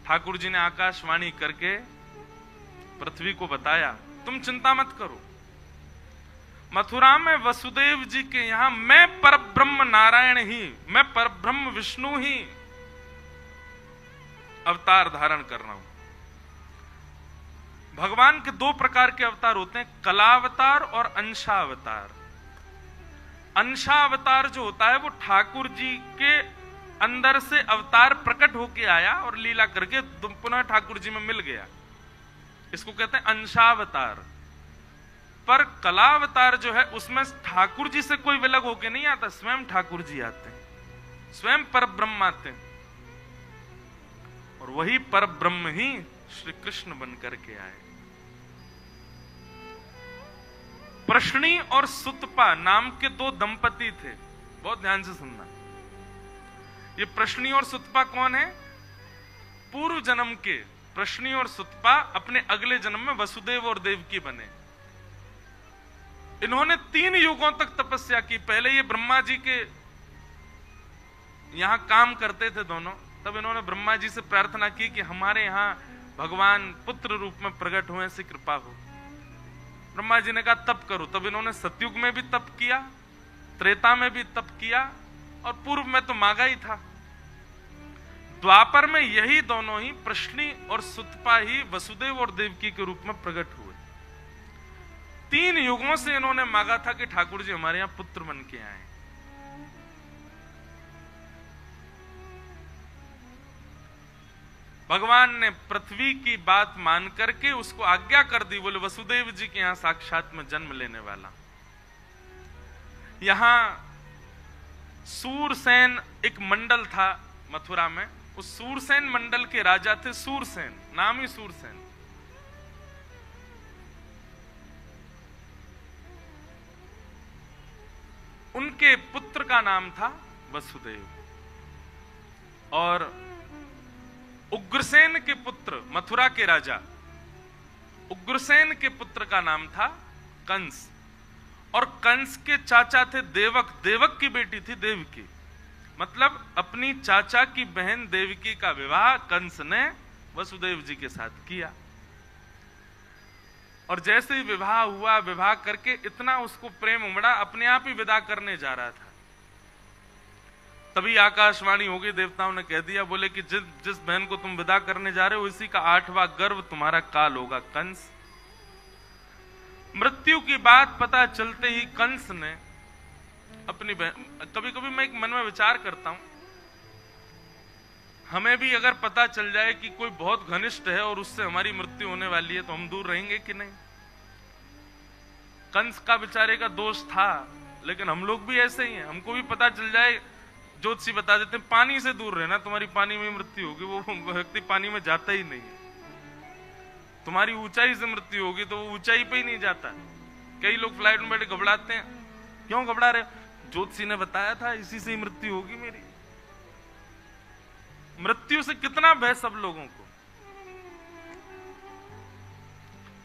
ठाकुर जी ने आकाशवाणी करके पृथ्वी को बताया, तुम चिंता मत करो, मथुरा में वसुदेव जी के यहां मैं परब्रह्म नारायण ही, मैं परब्रह्म विष्णु ही अवतार धारण कर रहा हूं। भगवान के दो प्रकार के अवतार होते हैं, कलावतार और अंशावतार। अंशावतार जो होता है वो ठाकुर जी के अंदर से अवतार प्रकट होके आया और लीला करके पुनः ठाकुर जी में मिल गया, इसको कहते हैं अंशावतार। पर कलावतार जो है उसमें ठाकुर जी से कोई विलग होके नहीं आता, स्वयं ठाकुर जी आते हैं, स्वयं परब्रह्म आते हैं, और वही परब्रह्म ही श्री कृष्ण बन करके आए। प्रश्नी और सुतपा नाम के दो दंपति थे, बहुत ध्यान से सुनना। ये प्रश्नी और सुतपा कौन है? पूर्व जन्म के प्रश्नी और सुतपा अपने अगले जन्म में वसुदेव और देवकी बने। इन्होंने 3 युगों तक तपस्या की। पहले ये ब्रह्मा जी के यहां काम करते थे दोनों, तब इन्होंने ब्रह्मा जी से प्रार्थना की कि हमारे यहां भगवान पुत्र रूप में प्रकट हुए, ऐसी कृपा हो। ब्रह्मा जी ने कहा तप करो। तब इन्होंने सतयुग में भी तप किया, त्रेता में भी तप किया, और पूर्व में तो मांगा ही था। द्वापर में यही दोनों ही प्रश्नी और सुतपा ही वसुदेव और देवकी के रूप में प्रकट हुए। 3 युगों से इन्होंने मांगा था कि ठाकुर जी हमारे यहां पुत्र बन के आए। भगवान ने पृथ्वी की बात मान करके उसको आज्ञा कर दी, बोले वसुदेव जी के यहां साक्षात में जन्म लेने वाला। यहां सूरसेन एक मंडल था मथुरा में, उस सूरसेन मंडल के राजा थे सूरसेन, नाम ही सूरसेन। उनके पुत्र का नाम था वसुदेव, और उग्रसेन के पुत्र, मथुरा के राजा उग्रसेन के पुत्र का नाम था कंस, और कंस के चाचा थे देवक, देवक की बेटी थी देवकी। मतलब अपनी चाचा की बहन देवकी का विवाह कंस ने वसुदेव जी के साथ किया। और जैसे ही विवाह हुआ, विवाह करके इतना उसको प्रेम उमड़ा, अपने आप ही विदा करने जा रहा था। तभी आकाशवाणी हो गई, देवताओं ने कह दिया, बोले कि जिस बहन को तुम विदा करने जा रहे हो इसी का 8वां गर्भ तुम्हारा काल होगा कंस। मृत्यु की बात पता चलते ही कंस ने अपनी बहन, कभी कभी मैं एक मन में विचार करता हूं, हमें भी अगर पता चल जाए कि कोई बहुत घनिष्ठ है और उससे हमारी मृत्यु होने वाली है तो हम दूर रहेंगे कि नहीं? कंस का बेचारे का दोष था, लेकिन हम लोग भी ऐसे ही हैं। हमको भी पता चल जाए, ज्योतिषी बता देते हैं पानी से दूर रहना, तुम्हारी पानी में मृत्यु होगी, वो व्यक्ति पानी में जाता ही नहीं है। तुम्हारी ऊंचाई से मृत्यु होगी तो वो ऊंचाई पे ही नहीं जाता। कई लोग फ्लाइट में बैठे घबराते हैं, क्यों घबरा रहे? ज्योतिषी ने बताया था इसी से ही मृत्यु होगी मेरी। मृत्यु से कितना भय सब लोगों को।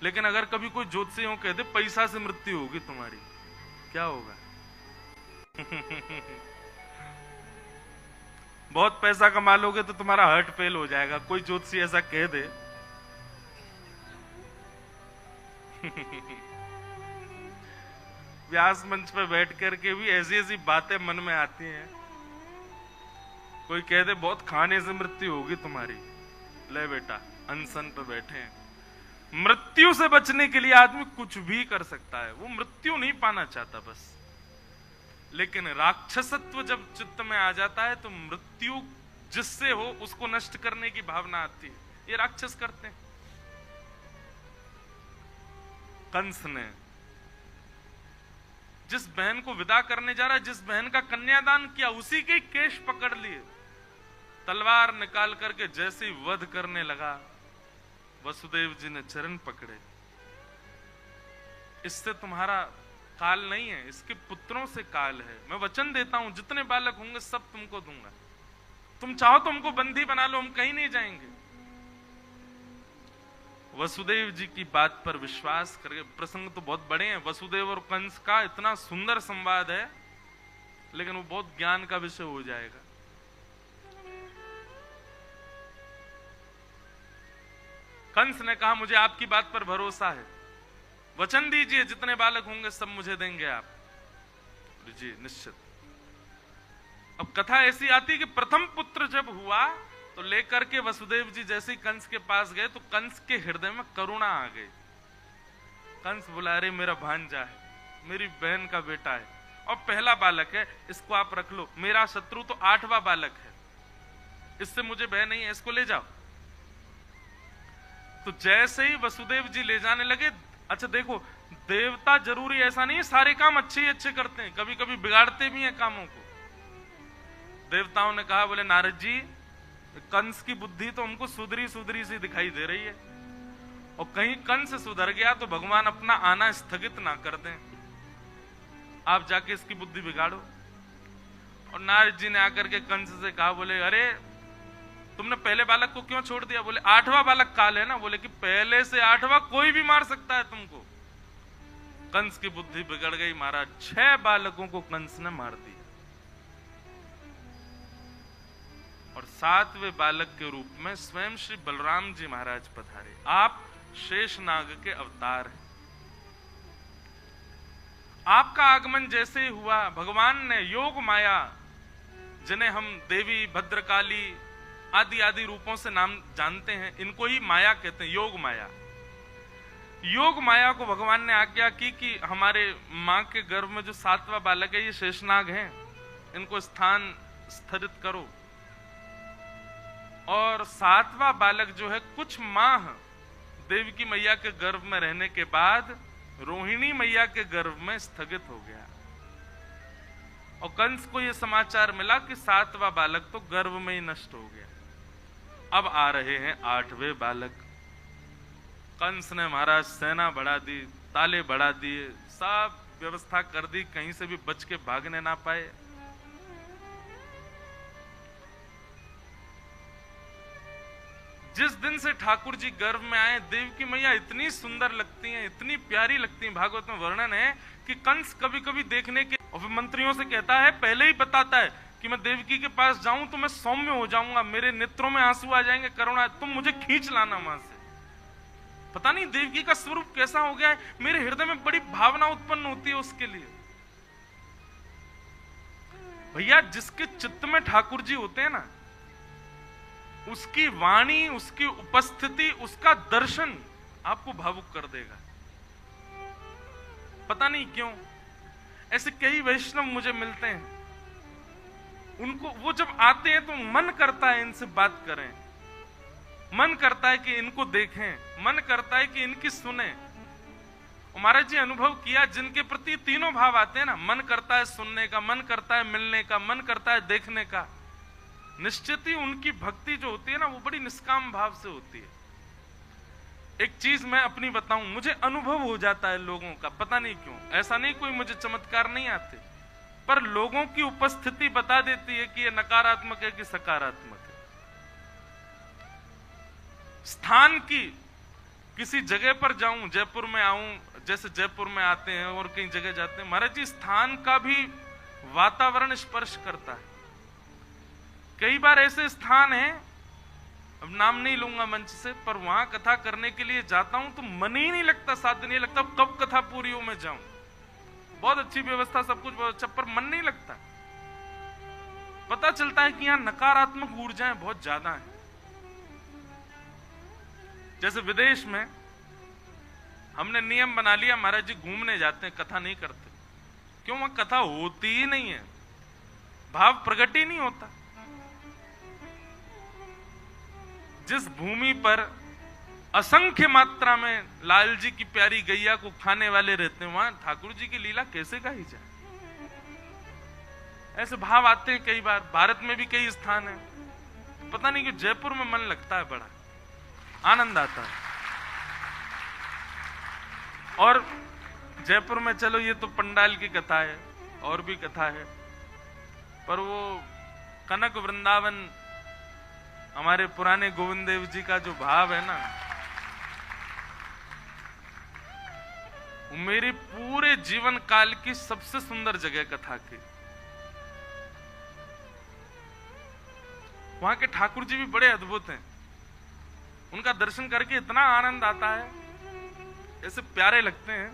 लेकिन अगर कभी कोई ज्योतिषी हो कहते पैसा से मृत्यु होगी तुम्हारी, क्या होगा? बहुत पैसा कमा लोगे तो तुम्हारा हार्ट फेल हो जाएगा, कोई ज्योतिषी ऐसा कह दे। व्यास मंच पे बैठ करके भी ऐसी ऐसी बातें मन में आती हैं। कोई कह दे बहुत खाने से मृत्यु होगी तुम्हारी, ले बेटा अनशन पे बैठे हैं। मृत्यु से बचने के लिए आदमी कुछ भी कर सकता है, वो मृत्यु नहीं पाना चाहता बस। लेकिन राक्षसत्व जब चित्त में आ जाता है तो मृत्यु जिससे हो उसको नष्ट करने की भावना आती है। ये राक्षस करते हैं। कंस ने जिस बहन को विदा करने जा रहा है, जिस बहन का कन्यादान किया, उसी के केश पकड़ लिए, तलवार निकाल करके जैसे ही वध करने लगा, वसुदेव जी ने चरण पकड़े, इससे तुम्हारा काल नहीं है, इसके पुत्रों से काल है। मैं वचन देता हूं जितने बालक होंगे सब तुमको दूंगा, तुम चाहो तो हमको बंदी बना लो, हम कहीं नहीं जाएंगे। वसुदेव जी की बात पर विश्वास करके, प्रसंग तो बहुत बड़े हैं, वसुदेव और कंस का इतना सुंदर संवाद है, लेकिन वो बहुत ज्ञान का विषय हो जाएगा। कंस ने कहा मुझे आपकी बात पर भरोसा है, वचन दीजिए जितने बालक होंगे सब मुझे देंगे आप। जी निश्चित। अब कथा ऐसी आती कि प्रथम पुत्र जब हुआ तो लेकर के वसुदेव जी जैसे ही कंस के पास गए तो कंस के हृदय में करुणा आ गई। कंस बोला अरे मेरा भांजा है, मेरी बहन का बेटा है और पहला बालक है, इसको आप रख लो। मेरा शत्रु तो 8वां बालक है, इससे मुझे भय नहीं है, इसको ले जाओ। तो जैसे ही वसुदेव जी ले जाने लगे, अच्छा देखो देवता जरूरी ऐसा नहीं है सारे काम अच्छे ही अच्छे करते हैं, कभी कभी बिगाड़ते भी हैं कामों को। देवताओं ने कहा बोले नारद जी कंस की बुद्धि तो हमको सुधरी सुधरी सी दिखाई दे रही है, और कहीं कंस सुधर गया तो भगवान अपना आना स्थगित ना कर दें, आप जाके इसकी बुद्धि बिगाड़ो। और नारद जी ने आकर के कंस से कहा बोले अरे तुमने पहले बालक को क्यों छोड़ दिया? बोले 8वां बालक काल है ना। बोले कि पहले से 8वां कोई भी मार सकता है तुमको। कंस की बुद्धि बिगड़ गई महाराज, 6 बालकों को कंस ने मार दिया और 7वें बालक के रूप में स्वयं श्री बलराम जी महाराज पधारे। आप शेषनाग के अवतार हैं। आपका आगमन जैसे ही हुआ भगवान ने योग माया, जिन्हें हम देवी भद्रकाली आदि आदि रूपों से नाम जानते हैं, इनको ही माया कहते हैं, योग माया। योग माया को भगवान ने आज्ञा की कि हमारे मां के गर्भ में जो 7वां बालक है ये शेषनाग हैं, इनको स्थान स्थिरित करो। और 7वां बालक जो है कुछ माह देवी की मैया के गर्भ में रहने के बाद रोहिणी मैया के गर्भ में स्थगित हो गया। और कंस को यह समाचार मिला कि 7वां बालक तो गर्भ में ही नष्ट हो गया। अब आ रहे हैं 8वें बालक। कंस ने महाराज सेना बढ़ा दी, ताले बढ़ा दिए, सब व्यवस्था कर दी, कहीं से भी बच के भागने ना पाए। जिस दिन से ठाकुर जी गर्भ में आए, देव की मैया इतनी सुंदर लगती हैं, इतनी प्यारी लगती हैं। भागवत में वर्णन है कि कंस कभी कभी देखने के और मंत्रियों से कहता है, पहले ही बताता है कि मैं देवकी के पास जाऊं तो मैं सौम्य हो जाऊंगा, मेरे नेत्रों में आंसू आ जाएंगे, करुणा, तुम मुझे खींच लाना वहां से। पता नहीं देवकी का स्वरूप कैसा हो गया है, मेरे हृदय में बड़ी भावना उत्पन्न होती है उसके लिए। भैया जिसके चित्त में ठाकुर जी होते हैं ना, उसकी वाणी, उसकी उपस्थिति, उसका दर्शन आपको भावुक कर देगा। पता नहीं क्यों ऐसे कई वैष्णव मुझे मिलते हैं, उनको वो जब आते हैं तो मन करता है इनसे बात करें, मन करता है कि इनको देखें, मन करता है कि इनकी सुने। महाराज जी अनुभव किया, जिनके प्रति तीनों भाव आते हैं ना, मन करता है सुनने का, मन करता है मिलने का, मन करता है देखने का, निश्चित ही उनकी भक्ति जो होती है ना वो बड़ी निष्काम भाव से होती है। एक चीज मैं अपनी बताऊं, मुझे अनुभव हो जाता है लोगों का, पता नहीं क्यों, ऐसा नहीं कोई मुझे चमत्कार नहीं आते, पर लोगों की उपस्थिति बता देती है कि ये नकारात्मक है कि सकारात्मक है। स्थान की किसी जगह पर जाऊं, जयपुर में आऊं, जैसे जयपुर में आते हैं और कई जगह जाते हैं, महाराज जी स्थान का भी वातावरण स्पर्श करता है। कई बार ऐसे स्थान हैं, अब नाम नहीं लूंगा मंच से, पर वहां कथा करने के लिए जाता हूं तो मन ही नहीं लगता, साथ नहीं लगता कब कथा पूरी हो मैं जाऊं। बहुत अच्छी व्यवस्था, सब कुछ बहुत अच्छा, पर मन नहीं लगता। पता चलता है कि यहां नकारात्मक ऊर्जाएं बहुत ज्यादा हैं। जैसे विदेश में हमने नियम बना लिया, महाराज जी घूमने जाते हैं, कथा नहीं करते। क्यों? वहां कथा होती ही नहीं है, भाव प्रकट ही नहीं होता। जिस भूमि पर असंख्य मात्रा में लाल जी की प्यारी गैया को खाने वाले रहते हैं, वहां ठाकुर जी की लीला कैसे गाई जाए? ऐसे भाव आते हैं कई बार। भारत में भी कई स्थान है, पता नहीं क्यों जयपुर में मन लगता है, बड़ा आनंद आता है। और जयपुर में चलो ये तो पंडाल की कथा है, और भी कथा है, पर वो कनक वृंदावन, हमारे पुराने गोविंद देव जी का जो भाव है ना, वो मेरे पूरे जीवन काल की सबसे सुंदर जगह कथा की। वहां के ठाकुर जी भी बड़े अद्भुत हैं। उनका दर्शन करके इतना आनंद आता है, ऐसे प्यारे लगते हैं।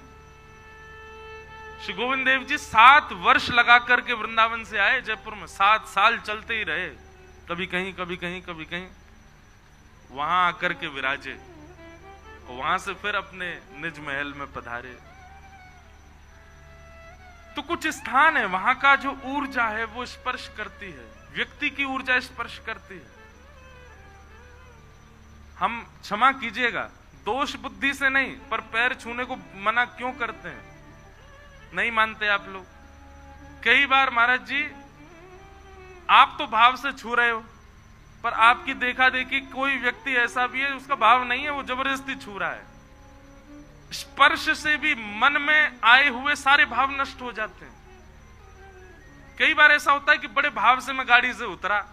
श्री गोविंद देव जी 7 वर्ष लगा करके वृंदावन से आए जयपुर में, 7 साल चलते ही रहे, कभी कहीं कभी कहीं कभी कहीं, वहां आकर के विराजे, वहां से फिर अपने निज महल में पधारे। तो कुछ स्थान है वहां का जो ऊर्जा है वो स्पर्श करती है, व्यक्ति की ऊर्जा स्पर्श करती है। हम क्षमा कीजिएगा, दोष बुद्धि से नहीं, पर पैर छूने को मना क्यों करते हैं? नहीं मानते आप लोग। कई बार महाराज जी आप तो भाव से छू रहे हो, पर आपकी देखा देखी कोई व्यक्ति ऐसा भी है उसका भाव नहीं है, वो जबरदस्ती छू रहा है। स्पर्श से भी मन में आए हुए सारे भाव नष्ट हो जाते हैं। कई बार ऐसा होता है कि बड़े भाव से मैं गाड़ी से उतरा,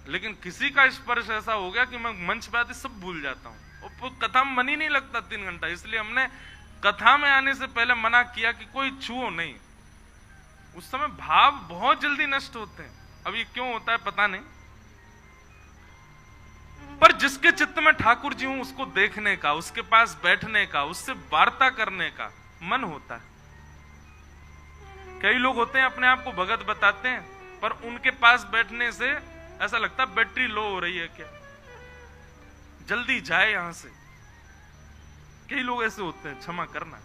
लेकिन किसी का स्पर्श ऐसा हो गया कि मैं मंच पे आते सब भूल जाता हूं, और कथा में मन ही नहीं लगता 3 घंटा। इसलिए हमने कथा में आने से पहले मना किया कि कोई छुओ नहीं। उस समय भाव बहुत जल्दी नष्ट होते हैं। अब ये क्यों होता है पता नहीं, पर जिसके चित्त में ठाकुर जी हूं उसको देखने का, उसके पास बैठने का, उससे वार्ता करने का मन होता है। कई लोग होते हैं अपने आप को भगत बताते हैं, पर उनके पास बैठने से ऐसा लगता है बैटरी लो हो रही है क्या, जल्दी जाए यहां से। कई लोग ऐसे होते हैं, क्षमा करना।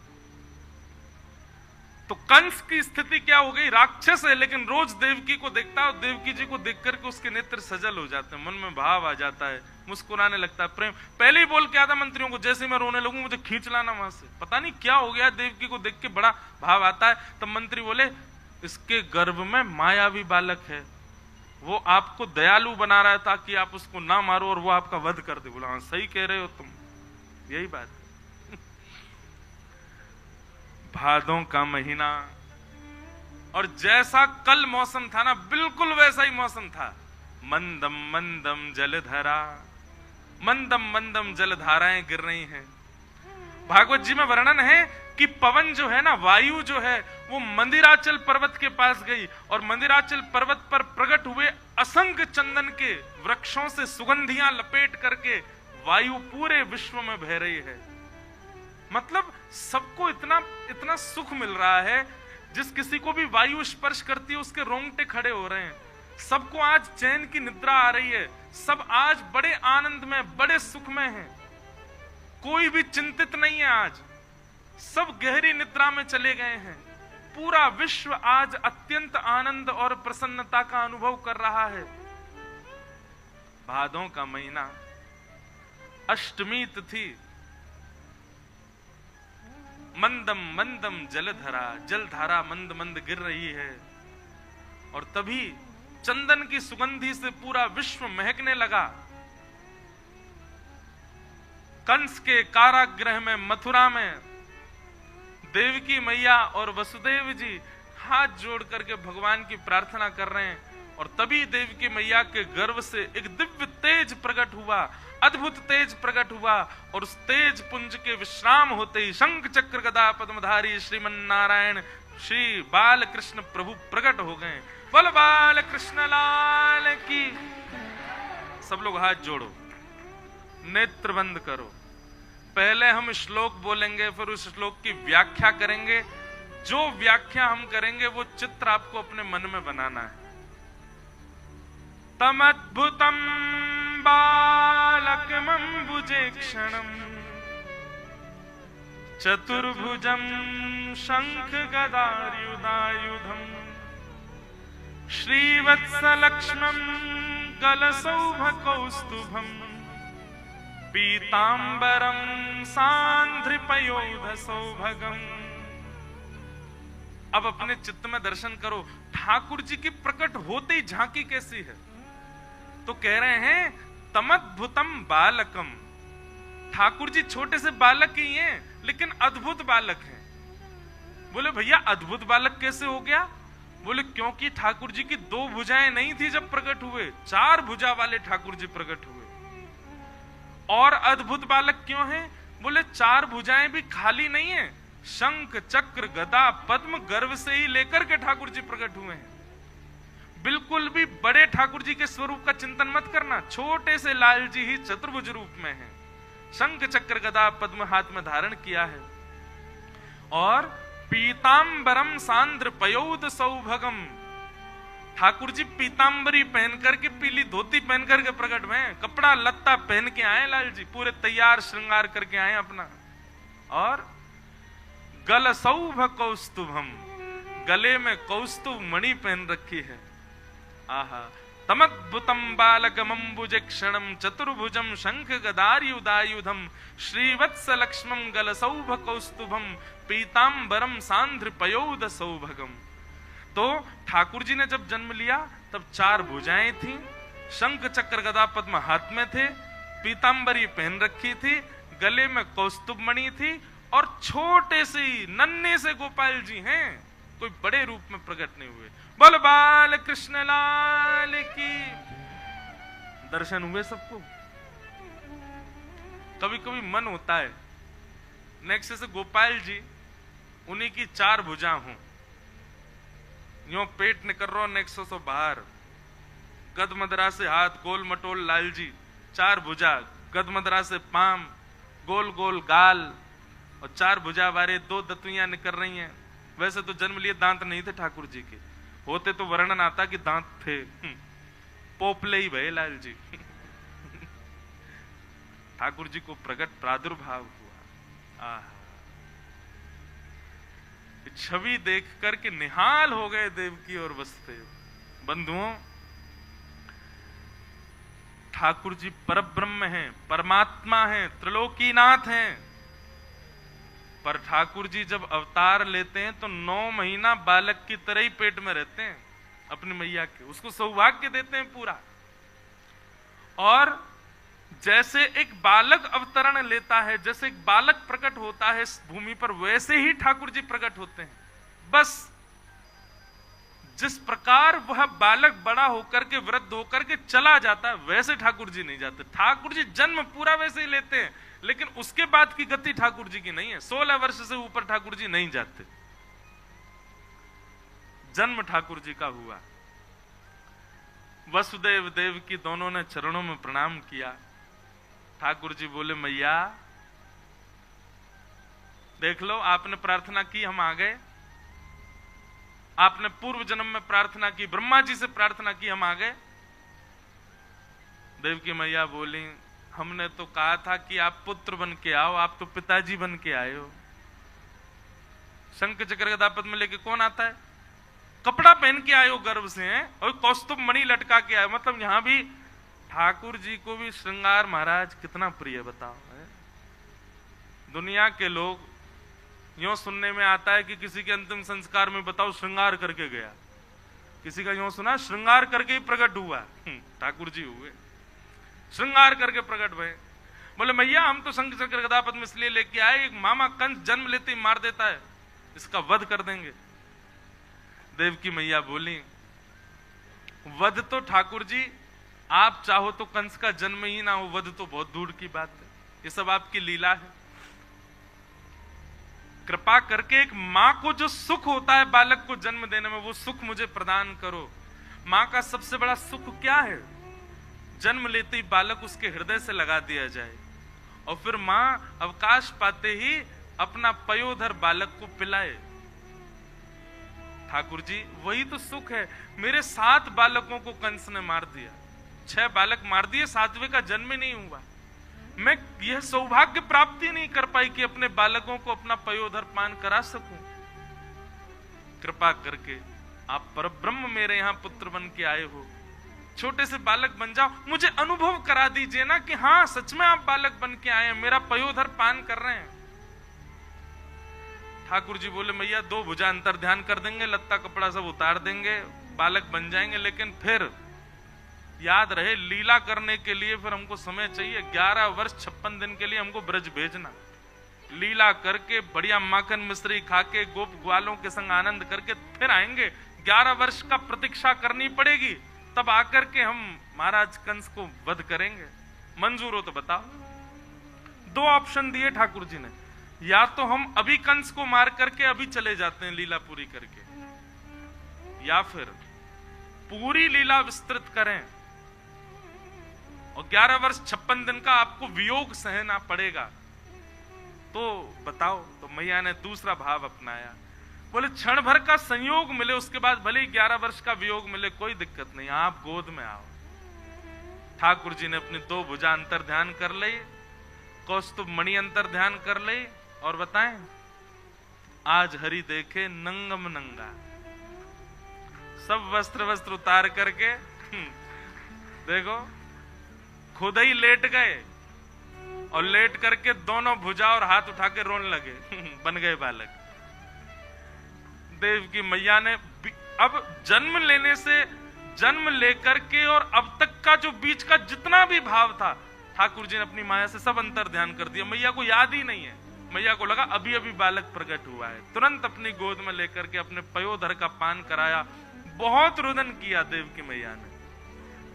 तो कंस की स्थिति क्या हो गई? राक्षस है लेकिन रोज देवकी को देखता है, और देवकी जी को देख करके उसके नेत्र सजल हो जाते हैं, मन में भाव आ जाता है, मुस्कुराने लगता है, प्रेम। पहले ही बोल के आता मंत्रियों को, जैसे मैं रोने लगूं मुझे खींच लाना वहां से। पता नहीं क्या हो गया, देवकी को देख के बड़ा भाव आता है। तब मंत्री बोले इसके गर्भ में मायावी बालक है, वो आपको दयालु बना रहा है ताकि आप उसको ना मारो और वो आपका वध कर दे। बोला हाँ सही कह रहे हो तुम, यही बात। भादों का महीना, और जैसा कल मौसम था ना, बिल्कुल वैसा ही मौसम था। मंदम मंदम जलधरा, मंदम मंदम जलधाराएं गिर रही हैं। भागवत जी में वर्णन है कि पवन जो है ना, वायु जो है, वो मंदिराचल पर्वत के पास गई और मंदिराचल पर्वत पर प्रकट हुए असंख्य चंदन के वृक्षों से सुगंधियां लपेट करके वायु पूरे विश्व में बह रही है। मतलब सबको इतना इतना सुख मिल रहा है, जिस किसी को भी वायु स्पर्श करती है उसके रोंगटे खड़े हो रहे हैं। सबको आज चैन की निद्रा आ रही है, सब आज बड़े आनंद में, बड़े सुख में हैं। कोई भी चिंतित नहीं है, आज सब गहरी निद्रा में चले गए हैं। पूरा विश्व आज अत्यंत आनंद और प्रसन्नता का अनुभव कर रहा है। भादों का महीना, अष्टमी तिथि, मंदम मंदम जलधरा, जलधारा मंद मंद गिर रही है, और तभी चंदन की सुगंधी से पूरा विश्व महकने लगा। कंस के कारागृह में, मथुरा में, देवकी मैया और वसुदेव जी हाथ जोड़ करके भगवान की प्रार्थना कर रहे हैं, और तभी देवकी मैया के गर्भ से एक दिव्य तेज प्रकट हुआ, अद्भुत तेज प्रकट हुआ, और उस तेज पुंज के विश्राम होते ही शंख चक्र गदा पद्मधारी श्रीमन नारायण श्री बाल कृष्ण प्रभु प्रकट हो गए। बोल बाल कृष्ण लाल की। सब लोग हाथ जोड़ो, नेत्र बंद करो। पहले हम श्लोक बोलेंगे, फिर उस श्लोक की व्याख्या करेंगे। जो व्याख्या हम करेंगे वो चित्र आपको अपने मन में बनाना है। तमद्भुतम बालकमंबुजे क्षणम चतुर्भुजम शंख गदायुधायुधम श्रीवत्सलक्ष्मं गलसौभकौस्तुभम पीतांबरम सांध्रिपयोध सौभगम। अब अपने चित्त में दर्शन करो, ठाकुर जी की प्रकट होते ही झांकी कैसी है। तो कह रहे हैं तमद्भुतम बालकम, ठाकुर जी छोटे से बालक ही हैं लेकिन अद्भुत बालक हैं। बोले भैया अद्भुत बालक कैसे हो गया? बोले क्योंकि ठाकुर जी की 2 भुजाएं नहीं थी जब प्रकट हुए, 4 भुजा वाले ठाकुर जी प्रकट हुए। और अद्भुत बालक क्यों हैं? बोले 4 भुजाएं भी खाली नहीं है, शंख चक्र गदा पद्म गर्भ से ही लेकर के ठाकुर जी प्रकट हुए हैं। बिल्कुल भी बड़े ठाकुर जी के स्वरूप का चिंतन मत करना, छोटे से लाल जी ही चतुर्भुज रूप में हैं। शंख चक्र गदा पद्म हाथ में धारण किया है और पीतांबरम सांद्र पयोद सौभगम, ठाकुर जी पीतांबरी पहन करके, पीली धोती पहन करके प्रकट में, कपड़ा लत्ता पहन के आए लाल जी, पूरे तैयार श्रृंगार करके आए अपना। और गल सौभ कौस्तुभम, गले में कौस्तुभ मणि पहन रखी है। आहा, तमद्भुतम बालकमंबुज क्षणम चतुर्भुजम शंख गदायुधायुधम श्रीवत्स लक्ष्मम गल सौभ कौस्तुभम पीतांबरम सांद्र पयोद सौभगम। तो ठाकुर जी ने जब जन्म लिया तब 4 भुजाएं थी, शंख चक्र गदा पद्म हाथ में थे, पीतांबरी पहन रखी थी, गले में कौस्तुभ मणि थी और छोटे से नन्हे से गोपाल जी हैं, कोई बड़े रूप में प्रकट नहीं हुए। बोल बाल कृष्ण लाल की। दर्शन हुए सबको? कभी कभी मन होता है नेक्स्ट से गोपाल जी उन्हीं की 4 भुजा हों, यो पेट निकल रहा नेक्स्ट से बाहर, गद मदरा से हाथ गोल मटोल लाल जी, 4 भुजा, गद मदरा से पाम, गोल गोल गाल और 4 भुजा वाले 2 दतुइयां निकल रही हैं। वैसे तो जन्म लिए दांत नहीं थे ठाकुर जी के, होते तो वर्णन आता कि दांत थे, पोपले ही भये लाल जी। ठाकुर जी को प्रकट प्रादुर्भाव हुआ। आहा, छवि देख करके निहाल हो गए देवकी और वसुदेव। बंधुओं, ठाकुर जी परब्रह्म हैं, परमात्मा हैं, त्रिलोकीनाथ हैं, पर ठाकुर जी जब अवतार लेते हैं तो 9 महीना बालक की तरह ही पेट में रहते हैं अपनी मैया के, उसको सौभाग्य देते हैं पूरा। और जैसे एक बालक अवतरण लेता है, जैसे एक बालक प्रकट होता है इस भूमि पर, वैसे ही ठाकुर जी प्रकट होते हैं। बस जिस प्रकार वह बालक बड़ा होकर के वृद्ध होकर के चला जाता है, वैसे ठाकुर जी नहीं जाते। ठाकुर जी जन्म पूरा वैसे ही लेते हैं, लेकिन उसके बाद की गति ठाकुर जी की नहीं है। 16 वर्ष से ऊपर ठाकुर जी नहीं जाते। जन्म ठाकुर जी का हुआ। वसुदेव देवकी दोनों ने चरणों में प्रणाम किया। ठाकुर जी बोले, मैया देख लो, आपने प्रार्थना की, हम आ गए। आपने पूर्व जन्म में प्रार्थना की, ब्रह्मा जी से प्रार्थना की, हम आ गए। देवकी मैया बोली, हमने तो कहा था कि आप पुत्र बन के आओ, आप तो पिताजी बन के आए हो। शंख चक्र गदा पद्म में लेके कौन आता है? कपड़ा पहन के आए हो गर्भ से हैं, और कौस्तुभ मणि लटका के आए। मतलब यहां भी ठाकुर जी को भी श्रृंगार महाराज कितना प्रिय बताओ है। दुनिया के लोग यूं सुनने में आता है कि किसी के अंतिम संस्कार में बताओ श्रृंगार करके गया, किसी का यूं सुना श्रृंगार करके ही प्रकट हुआ। ठाकुर जी हुए श्रृंगार करके प्रकट हुए। बोले मैया हम तो शंख चक्र गदा पद्म इसलिए लेके आए, एक मामा कंस जन्म लेते ही मार देता है, इसका वध कर देंगे। देवकी मैया बोली, वध तो ठाकुर जी आप चाहो तो कंस का जन्म ही ना हो, वध तो बहुत दूर की बात है, ये सब आपकी लीला है। कृपा करके एक मां को जो सुख होता है बालक को जन्म देने में, वो सुख मुझे प्रदान करो। मां का सबसे बड़ा सुख क्या है? जन्म लेते ही बालक उसके हृदय से लगा दिया जाए और फिर मां अवकाश पाते ही अपना पयोधर बालक को पिलाए। ठाकुर जी वही तो सुख है। मेरे 7 बालकों को कंस ने मार दिया, 6 बालक मार दिए, 7वें का जन्म ही नहीं हुआ। मैं यह सौभाग्य प्राप्ति नहीं कर पाई कि अपने बालकों को अपना पयोधर पान करा सकूं। कृपा करके आप परब्रह्म मेरे यहां पुत्र बन के आए हो, छोटे से बालक बन जाओ, मुझे अनुभव करा दीजिए ना कि हाँ सच में आप बालक बन के आए हैं, मेरा पयोधर पान कर रहे हैं। ठाकुर जी बोले मैया 2 भुजा अंतर ध्यान कर देंगे, लत्ता कपड़ा सब उतार देंगे, बालक बन जाएंगे, लेकिन फिर याद रहे लीला करने के लिए फिर हमको समय चाहिए। 11 वर्ष 56 दिन के लिए हमको ब्रज भेजना, लीला करके बढ़िया माखन मिश्री खा के गोप ग्वालों के संग आनंद करके फिर आएंगे। 11 वर्ष का प्रतीक्षा करनी पड़ेगी, तब आकर के हम महाराज कंस को वध करेंगे। मंजूर हो तो बताओ। 2 ऑप्शन दिए ठाकुर जी ने, या तो हम अभी कंस को मार करके अभी चले जाते हैं लीला पूरी करके, या फिर पूरी लीला विस्तृत करें और 11 वर्ष 56 दिन का आपको वियोग सहना पड़ेगा, तो बताओ। तो मैया ने दूसरा भाव अपनाया, बोले क्षण भर का संयोग मिले, उसके बाद भले ही 11 वर्ष का वियोग मिले, कोई दिक्कत नहीं, आप गोद में आओ। ठाकुर जी ने अपनी 2 भुजा अंतर ध्यान कर ली, कौस्तुभ मणि अंतर ध्यान कर ली, और बताएं आज हरि देखे नंगम नंगा, सब वस्त्र उतार करके देखो खुद ही लेट गए, और लेट करके दोनों भुजा और हाथ उठा के रोने लगे बन गए बालक। देव की मैया ने अब जन्म लेने से, जन्म लेकर के और अब तक का जो बीच का जितना भी भाव था, ठाकुर जी ने अपनी माया से सब अंतर ध्यान कर दिया। मैया को याद ही नहीं है, मैया को लगा अभी अभी बालक प्रकट हुआ है। तुरंत अपनी गोद में लेकर के अपने पयोधर का पान कराया, बहुत रुदन किया देव की मैया ने।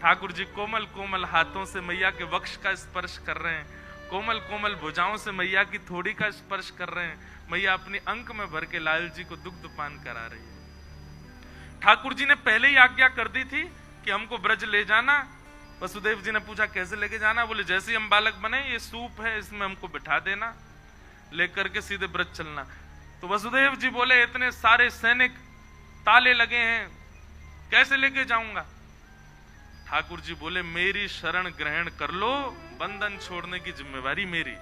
ठाकुर जी कोमल कोमल हाथों से मैया के वक्ष का स्पर्श कर रहे हैं, कोमल कोमल भुजाओं से मैया की थोड़ी का स्पर्श कर रहे हैं। मैया अपनी अंक में भर के लाल जी को दुग्ध पान करा रही है। ठाकुर जी ने पहले ही आज्ञा कर दी थी कि हमको ब्रज ले जाना। वसुदेव जी ने पूछा कैसे लेके जाना, बोले जैसे ही हम बालक बने, ये सूप है इसमें हमको बिठा देना, लेकर के सीधे ब्रज चलना। तो वसुदेव जी बोले इतने सारे सैनिक, ताले लगे हैं, कैसे लेके जाऊंगा। ठाकुर जी बोले मेरी शरण ग्रहण कर लो, बंधन छोड़ने की जिम्मेवारी मेरी।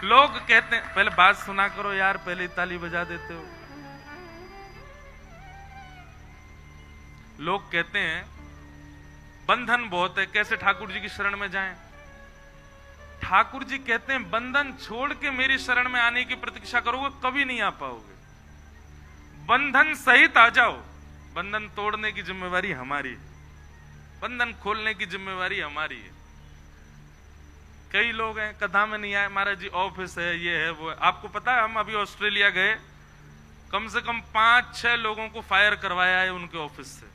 लोग कहते हैं, पहले बात सुना करो यार, पहले ही ताली बजा देते हो। लोग कहते हैं बंधन बहुत है, कैसे ठाकुर जी की शरण में जाएं। ठाकुर जी कहते हैं बंधन छोड़ के मेरी शरण में आने की प्रतीक्षा करोगे कभी नहीं आ पाओगे, बंधन सहित आ जाओ। बंधन तोड़ने की जिम्मेवारी हमारी, बंधन खोलने की जिम्मेवारी हमारी है। कई लोग हैं कथा में नहीं आए, महाराज जी ऑफिस है, ये है वो है। आपको पता है हम अभी ऑस्ट्रेलिया गए, कम से कम 5-6 लोगों को फायर करवाया है उनके ऑफिस से,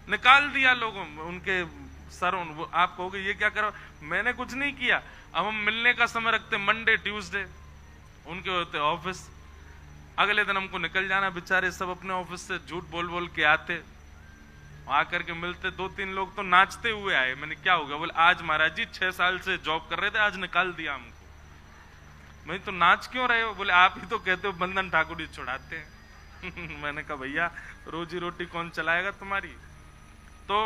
निकाल दिया लोगों उनके सर। आप कहोगे ये क्या करो, मैंने कुछ नहीं किया। अब हम मिलने का समय रखते मंडे ट्यूसडे, उनके होते ऑफिस, अगले दिन हमको निकल जाना। बेचारे सब अपने ऑफिस से झूठ बोल बोल के आते, आकर के मिलते। 2-3 लोग तो नाचते हुए आए। मैंने क्या हो गया, बोले आज महाराज जी 6 साल से जॉब कर रहे थे, आज निकाल दिया हमको। मैं तो नाच क्यों रहे हो, बोले आप ही तो कहते हो बंधन ठाकुर जी छुड़ाते हैं मैंने कहा भैया रोजी रोटी कौन चलाएगा तुम्हारी। तो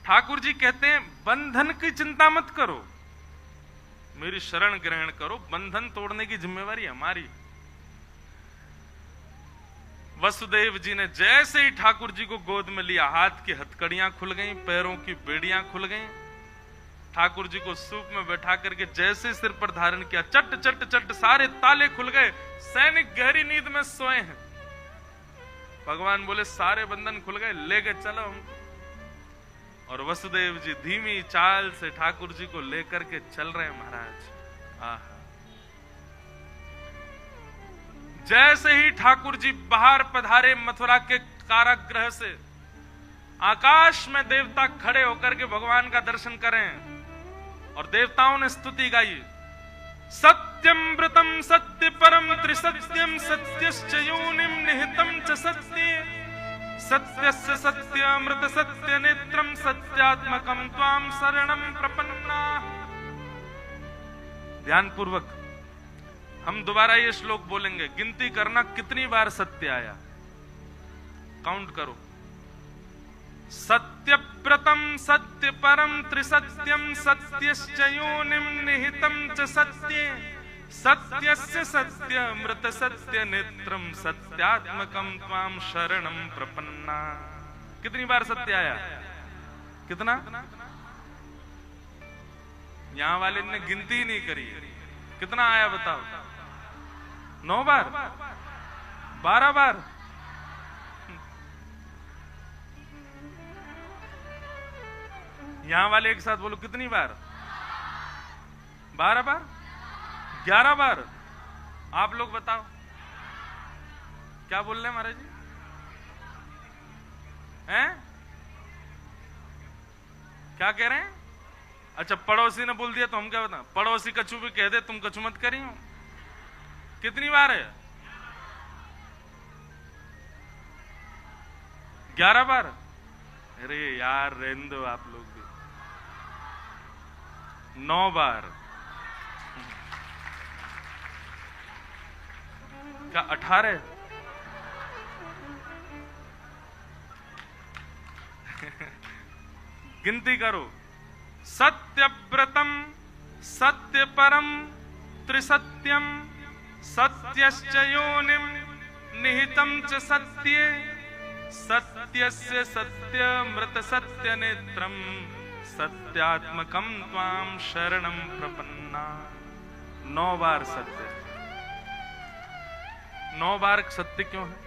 ठाकुर जी कहते हैं बंधन की चिंता मत करो, मेरी शरण ग्रहण करो, बंधन तोड़ने की जिम्मेवारी हमारी। वसुदेव जी ने जैसे ही ठाकुर जी को गोद में लिया, हाथ की हथकड़ियां खुल गईं, पैरों की बेड़ियां खुल गईं। ठाकुर जी को सूप में बैठा करके जैसे सिर पर धारण किया, चट चट चट सारे ताले खुल गए। सैनिक गहरी नींद में सोए हैं। भगवान बोले सारे बंधन खुल गए, लेके चलो हमको। और वसुदेव जी धीमी चाल से ठाकुर जी को लेकर के चल रहे हैं महाराज। आहा, जैसे ही ठाकुर जी बाहर पधारे मथुरा के कारागृह से, आकाश में देवता खड़े होकर के भगवान का दर्शन करें और देवताओं ने स्तुति गाई। सत्यमृतम सत्य परम त्रिसत्यम सत्यश्च योनिम निहितम च सत्ये सत्यस्य सत्यामृत सत्य नेत्रम सत्यात्मकम त्वाम शरणम प्रपन्ना। ध्यान पूर्वक हम दोबारा ये श्लोक बोलेंगे, गिनती करना कितनी बार सत्य आया, काउंट करो। सत्यव्रतम सत्य परम त्रिसत्यम सत्यश्च योनिम निहितम च सत्ये सत्यस्य सत्यामृत सत्य नेत्रम सत्यात्मकम त्वाम शरणम प्रपन्ना। कितनी बार सत्य आया, कितना? यहां वाले ने गिनती ही नहीं करी, कितना आया बताओ? 9 बार, 12 बार। यहां वाले एक साथ बोलो कितनी बार? 12 बार, 11 बार। आप लोग बताओ क्या बोल रहे हैं महाराज जी? हैं? क्या कह रहे हैं? अच्छा, पड़ोसी ने बोल दिया तो हम क्या बताएं? पड़ोसी कछू भी कह दे, तुम कछू मत करी हो। कितनी बार है? 11 बार? अरे यार रहने दो आप लोग भी। 9 बार। क्या 18? गिनती करो। सत्यव्रतम सत्यपरम त्रिसत्यम सत्यश्च योनिम निहितम च सत्ये सत्यस्य सत्यमृत सत्य नेत्रम सत्यात्मकम त्वाम शरणम प्रपन्ना। 9 बार सत्य। 9 बार सत्य क्यों है?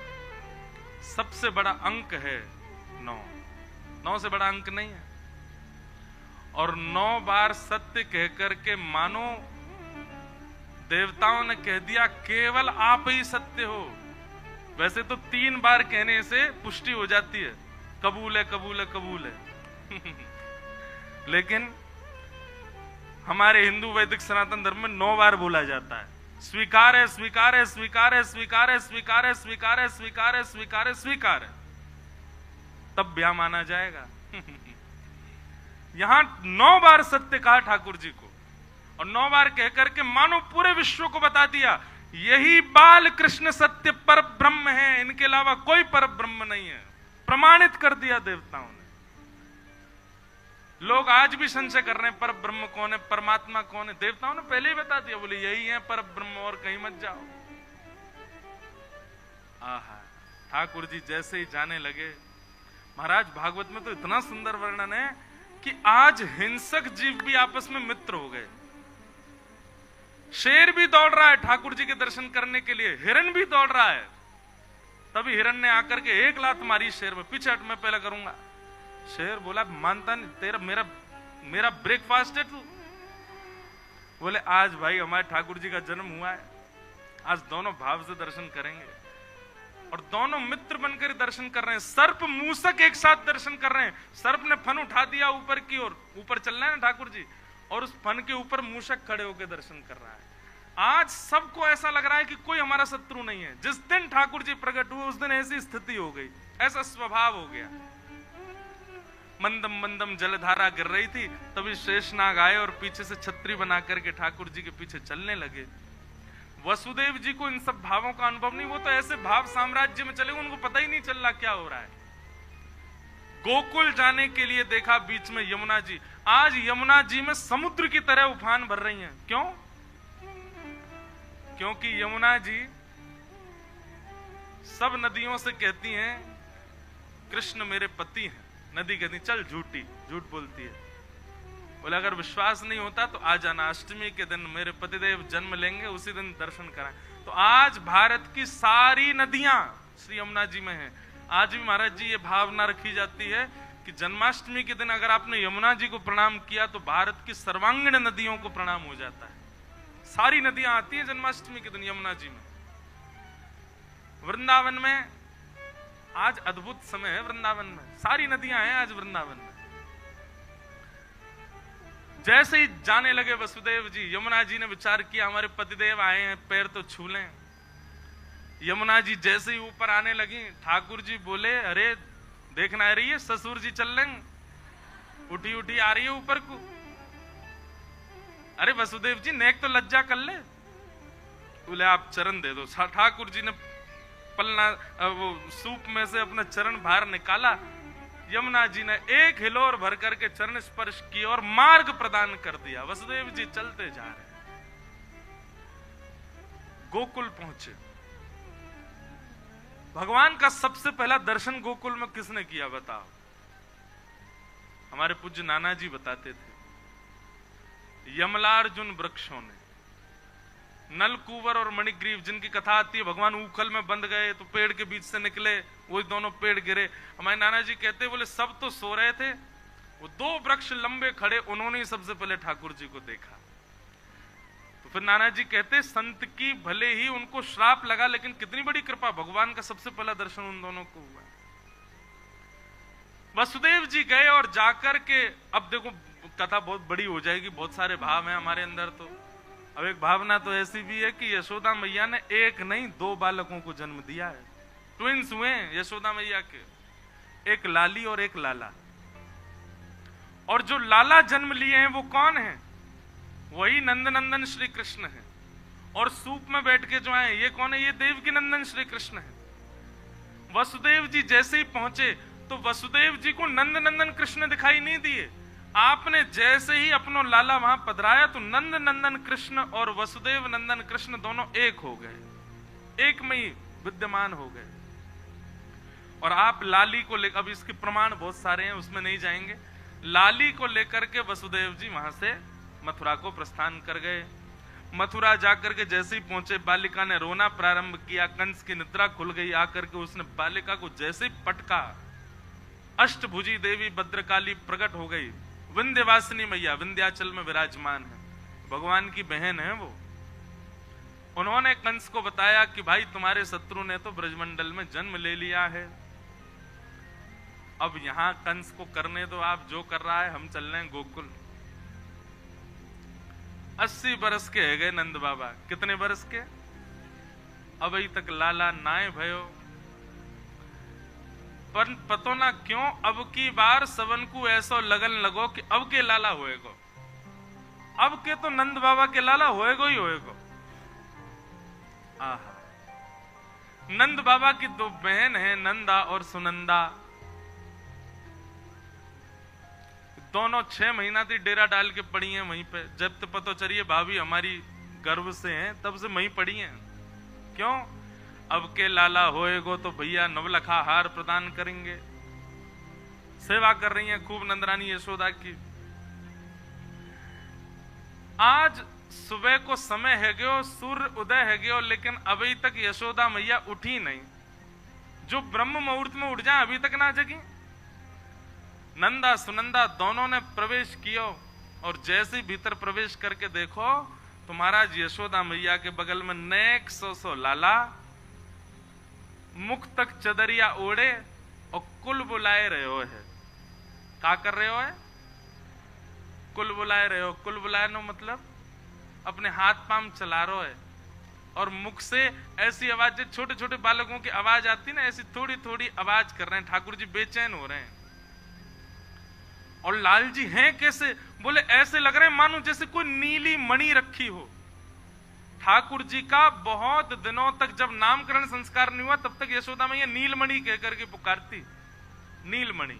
सबसे बड़ा अंक है 9। 9 से बड़ा अंक नहीं है। और 9 बार सत्य कहकर के मानो देवताओं ने कह दिया केवल आप ही सत्य हो। वैसे तो 3 बार कहने से पुष्टि हो जाती है, कबूल है कबूल है कबूल है। लेकिन हमारे हिंदू वैदिक सनातन धर्म में 9 बार बोला जाता है। स्वीकार है स्वीकार है स्वीकार है स्वीकार है स्वीकार है स्वीकार है स्वीकार है स्वीकार है स्वीकार है, तब ब्याह माना जाएगा। यहां 9 बार सत्य कहा ठाकुर जी को, और 9 बार कहकर के मानो पूरे विश्व को बता दिया यही बाल कृष्ण सत्य पर ब्रह्म है, इनके अलावा कोई पर ब्रह्म नहीं है। प्रमाणित कर दिया देवताओं ने। लोग आज भी संशय कर रहे हैं पर ब्रह्म कौन है, परमात्मा कौन है। देवताओं ने पहले ही बता दिया, बोले यही है पर ब्रह्म, और कहीं मत जाओ। आहा, ठाकुर जी जैसे ही जाने लगे, महाराज भागवत में तो इतना सुंदर वर्णन है कि आज हिंसक जीव भी आपस में मित्र हो गए। शेर भी दौड़ रहा है ठाकुर जी के दर्शन करने के लिए, हिरन भी दौड़ रहा है। तभी हिरन ने आकर के एक लात मारी शेर में, पीछे हट, मैं पहले करूंगा। शेर बोला मानता नहीं, तेरा मेरा ब्रेकफास्ट है तू। बोले आज भाई हमारे ठाकुर जी का जन्म हुआ है, आज दोनों भाव से दर्शन करेंगे। और दोनों मित्र बनकर दर्शन कर रहे हैं। सर्प मूसक एक साथ दर्शन कर रहे हैं। सर्प ने फन उठा दिया ऊपर की ओर, ऊपर चलना है ना ठाकुर जी, और उस फन के ऊपर मूसक खड़े होकर दर्शन कर रहा है। आज सबको ऐसा लग रहा है कि कोई हमारा शत्रु नहीं है। जिस दिन ठाकुर जी प्रकट हुए उस दिन ऐसी स्थिति हो गई, ऐसा स्वभाव हो गया। मंदम मंदम जलधारा गिर रही थी, तभी शेषनाग आए और पीछे से छतरी बना करके ठाकुर जी के पीछे चलने लगे। वसुदेव जी को इन सब भावों का अनुभव नहीं, वो तो ऐसे भाव साम्राज्य में चले, उनको पता ही नहीं चल रहा क्या हो रहा है। गोकुल जाने के लिए देखा बीच में यमुना जी। आज यमुना जी में समुद्र की तरह उफान भर रही हैं। क्यों? क्योंकि यमुना जी सब नदियों से कहती हैं कृष्ण मेरे पति हैं। नदी कहती चल झूठी, झूठ बोलती है। बोले अगर विश्वास नहीं होता तो आ जाना, अष्टमी के दिन मेरे पतिदेव जन्म लेंगे, उसी दिन दर्शन कराएं। तो आज भारत की सारी नदियां श्री यमुना जी में हैं। आज भी महाराज जी ये भावना रखी जाती है कि जन्माष्टमी के दिन अगर आपने यमुना जी को प्रणाम किया तो भारत की सर्वांगीण नदियों को प्रणाम हो जाता है। सारी नदियां आती है जन्माष्टमी के दिन यमुना जी में। वृंदावन में आज अद्भुत समय है। वृंदावन में सारी नदियां हैं आज वृंदावन में। जैसे ही जाने लगे वसुदेव जी, यमुना जी ने विचार किया हमारे पतिदेव आए हैं, पैर तो छू लें। यमुना जी जैसे ही ऊपर आने लगी, ठाकुर जी बोले अरे देखना आ रही है ससुर जी चल लेंगे, उठी उठी आ रही है ऊपर को। अरे वसुदेव जी नेक तो लज्जा कर ले। बोले आप चरण दे दो। ठाकुर जी ने पलना वो सूप में से अपना चरण बाहर निकाला। यमुना जी ने एक हिलोर भर करके चरण स्पर्श किया और मार्ग प्रदान कर दिया। वसुदेव जी चलते जा रहे हैं। गोकुल पहुंचे। भगवान का सबसे पहला दर्शन गोकुल में किसने किया बताओ? हमारे पूज्य नाना जी बताते थे, यमलार्जुन वृक्षों ने। नलकुवर और मणिग्रीव जिनकी कथा आती है, भगवान उखल में बंद गए तो पेड़ के बीच से निकले, वो दोनों पेड़ गिरे। हमारे नाना जी कहते बोले सब तो सो रहे थे, वो 2 वृक्ष लंबे खड़े, उन्होंने ही सबसे पहले ठाकुर जी को देखा। तो फिर नाना जी कहते संत की भले ही उनको श्राप लगा, लेकिन कितनी बड़ी कृपा, भगवान का सबसे पहला दर्शन उन दोनों को हुआ। वसुदेव जी गए और जाकर के, अब देखो कथा बहुत बड़ी हो जाएगी, बहुत सारे भाव हैं हमारे अंदर। तो अब एक भावना तो ऐसी भी है कि यशोदा मैया ने 1 नहीं 2 बालकों को जन्म दिया है। ट्विंस हुए यशोदा मैया के। एक लाली और एक लाला। और जो लाला जन्म लिए हैं वो कौन है? वही नंदनंदन श्री कृष्ण है। और सूप में बैठ के जो आए ये कौन है? ये देवकी नंदन श्री कृष्ण है। वसुदेव जी जैसे ही पहुंचे तो वसुदेव जी को नंदनंदन कृष्ण दिखाई नहीं दिए। आपने जैसे ही अपनो लाला वहां पधराया तो नंद नंदन कृष्ण और वसुदेव नंदन कृष्ण दोनों एक हो गए, एक में ही विद्यमान हो गए। और आप लाली को लेकर, अब इसके प्रमाण बहुत सारे हैं, उसमें नहीं जाएंगे। लाली को लेकर के वसुदेव जी वहां से मथुरा को प्रस्थान कर गए। मथुरा जाकर के जैसे ही पहुंचे बालिका ने रोना प्रारंभ किया। कंस की निद्रा खुल गई। आकर के उसने बालिका को जैसे ही पटका, अष्टभुजी देवी भद्रकाली प्रकट हो गई। विंध्यवासिनी मैया विंध्याचल में विराजमान है, भगवान की बहन है वो। उन्होंने कंस को बताया कि भाई तुम्हारे शत्रु ने तो ब्रजमंडल में जन्म ले लिया है, अब यहां कंस को करने दो, आप जो कर रहा है, हम चल रहे हैं गोकुल। 80 बरस के है गए नंद बाबा। कितने बरस के? अभी तक लाला नाय भयो। पर पतो ना क्यों अब की बार सबन को ऐसो लगन लगो कि अब के लाला होएगो, अब के तो नंद बाबा के लाला होएगो ही होएगो। आहा, नंद बाबा की दो बहन है, नंदा और सुनंदा। दोनों 6 महीना थी डेरा डाल के पड़ी हैं वहीं पे। जब तो पता चलिए भाभी हमारी गर्भ से हैं, तब से वहीं पड़ी हैं। क्यों? अब के लाला होएगो तो भैया नवलखा हार प्रदान करेंगे। सेवा कर रही हैं खूब नंदरानी यशोदा की। आज सुबह को समय है गयो, सूर्य उदय है गयो, लेकिन अभी तक यशोदा मैया उठी नहीं। जो ब्रह्म मुहूर्त में उठ जाए अभी तक ना जगी। नंदा सुनंदा दोनों ने प्रवेश किया और जैसे भीतर प्रवेश करके देखो तो महाराज यशोदा मैया के बगल में नेक सो लाला, मुख तक चदरिया ओढ़े और कुल बुलाए रहे हो है। क्या कर रहे हो है? कुल बुलाए रहे हो। कुल बुलाए नो मतलब अपने हाथ पाम चला रहे हो है और मुख से ऐसी आवाज, छोटे छोटे बालकों की आवाज आती ना, ऐसी थोड़ी थोड़ी आवाज कर रहे हैं। ठाकुर जी बेचैन हो रहे हैं। और लाल जी हैं कैसे? बोले ऐसे लग रहे हैं मानो जैसे कोई नीली मणि रखी हो। ठाकुर जी का बहुत दिनों तक जब नामकरण संस्कार नहीं हुआ तब तक यशोदा मैया नीलमणि कहकर के पुकारती, नीलमणि।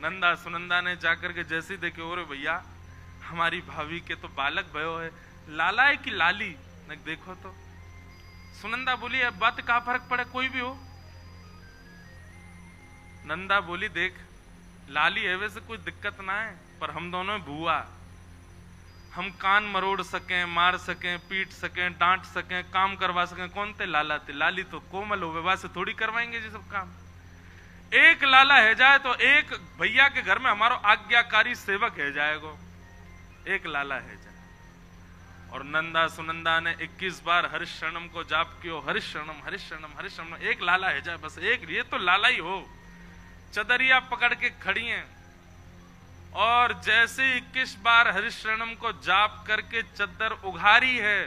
नंदा सुनंदा ने जाकर के जैसे देखे, ओरे भैया हमारी भाभी के तो बालक भयो है, लाला है कि लाली? न देखो तो। सुनंदा बोली अब बात का फर्क पड़े, कोई भी हो। नंदा बोली देख लाली है वैसे कोई दिक्कत ना है, पर हम दोनों बुआ, हम कान मरोड़ सकें, मार सकें, पीट सकें, डांट सकें, काम करवा सकें। कौन थे? लाला थे। लाली तो कोमल हो, विवाह से थोड़ी करवाएंगे जी सब काम। एक लाला है जाए तो एक भैया के घर में हमारो आज्ञाकारी सेवक है जाएगो। एक लाला है जाए। और नंदा सुनंदा ने 21 बार हरिशरणम को जाप कियो, हरिशरणम हरिशरणम हरिशरणम। एक लाला है जाए बस, एक, ये तो लाला ही हो। चदरिया पकड़ के खड़ी हैं और जैसे 21 बार हरिशरणम को जाप करके चद्दर उघारी है,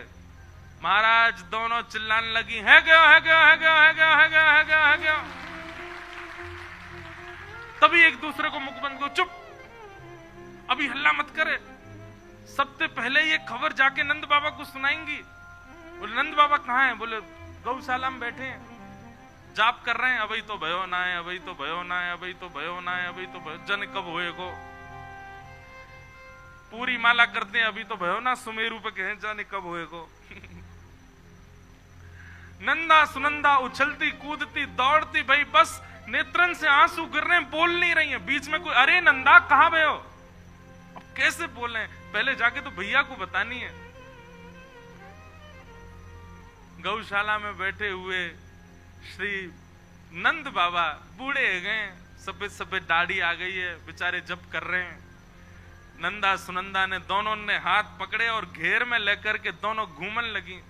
महाराज दोनों चिल्लाने लगी, है गया है गया है गया है गया है गया है गया है गया। तभी एक दूसरे को मुख बंद को, चुप अभी हल्ला मत करे, सबसे पहले ये खबर जाके नंद बाबा को सुनाएंगी। बोले नंद बाबा कहाँ हैं? बोले गौशाला में बैठे हैं, जाप कर रहे हैं। अभी तो भयो ना है, अभी तो भयो ना है, अभी तो भयो ना है, अभी तो भयो, जन कब होएगो। पूरी माला करते हैं, अभी तो भयो ना, सुमेरु पे कहें जाने कब होएगो। नंदा सुनंदा उछलती कूदती दौड़ती, भाई बस नेत्रन से आंसू गिर रहे हैं, बोल नहीं रही हैं। बीच में कोई, अरे नंदा कहाँ भयो? अब कैसे बोले? पहले जाके तो भैया को बतानी है। गौशाला में बैठे हुए श्री नंद बाबा बूढ़े गए, सफेद सफेद दाढ़ी आ गई है, बेचारे जप कर रहे हैं। नंदा सुनंदा ने दोनों ने हाथ पकड़े और घेर में लेकर के दोनों घूमन लगी।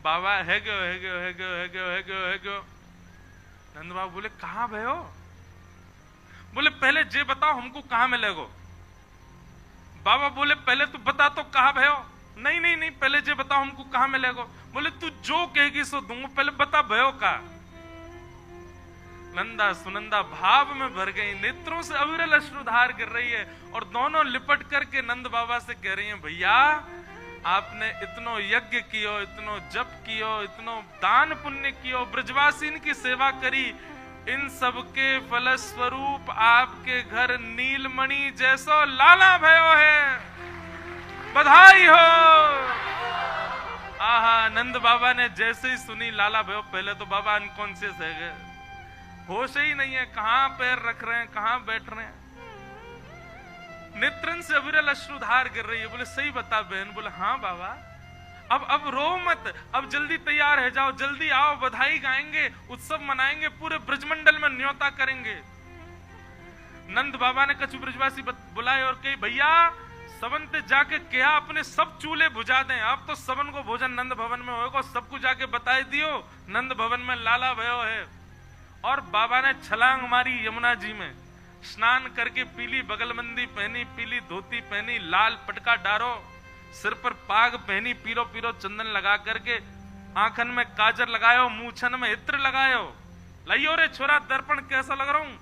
बाबा है गयो है गयो है गयो है गयो है गयो है गयो। नंद बाबा बोले कहाँ भयो? बोले पहले जे बताओ हमको कहाँ मिलेगो। बाबा बोले पहले तू बता तो कहाँ भयो। नहीं नहीं नहीं, पहले जे बताओ हमको कहाँ मिलेगो। बोले तू जो कहेगी सो दूंगा, पहले बता भयो का। नंदा सुनंदा भाव में भर गई, नेत्रों से अविरल अश्रुधार गिर रही है और दोनों लिपट करके नंद बाबा से कह रही हैं, भैया आपने इतनो यज्ञ कियो, इतनो जप कियो, इतनो दान पुण्य कियो, ब्रजवासीन की सेवा करी, इन सब के फलस्वरूप आपके घर नीलमणि जैसो लाला भयो है, बधाई हो। आहा, नंद बाबा ने जैसे ही सुनी लाला भयो, पहले तो बाबा अनकॉन्शियस है गए, होश ही नहीं है, कहां पैर रख रहे हैं, कहां बैठ रहे हैं। नेत्रन से अविरल अश्रुधार गिर रही है। बोले सही बता बहन। बोले हाँ बाबा, अब रो मत, अब जल्दी तैयार है जाओ, जल्दी आओ, बधाई गाएंगे, उत्सव मनाएंगे, पूरे ब्रजमंडल में न्योता करेंगे। नंद बाबा ने कछु ब्रजवासी बुलाए और कही, भैया सबन ते जाके क्या अपने सब चूल्हे बुझा दें, अब तो सबन को भोजन नंद भवन में होगा, सबको जाके बताए दियो नंद भवन में लाला भयो है। और बाबा ने छलांग मारी यमुना जी में, स्नान करके पीली बगलबंदी पहनी, पीली धोती पहनी, लाल पटका डारो, सिर पर पाग पहनी, पीरो पीरो चंदन लगा करके, आंखन में काजर लगायो, मूछन में इत्र लगायो, लाइयो रे छोरा दर्पण कैसा लग रहा हूं।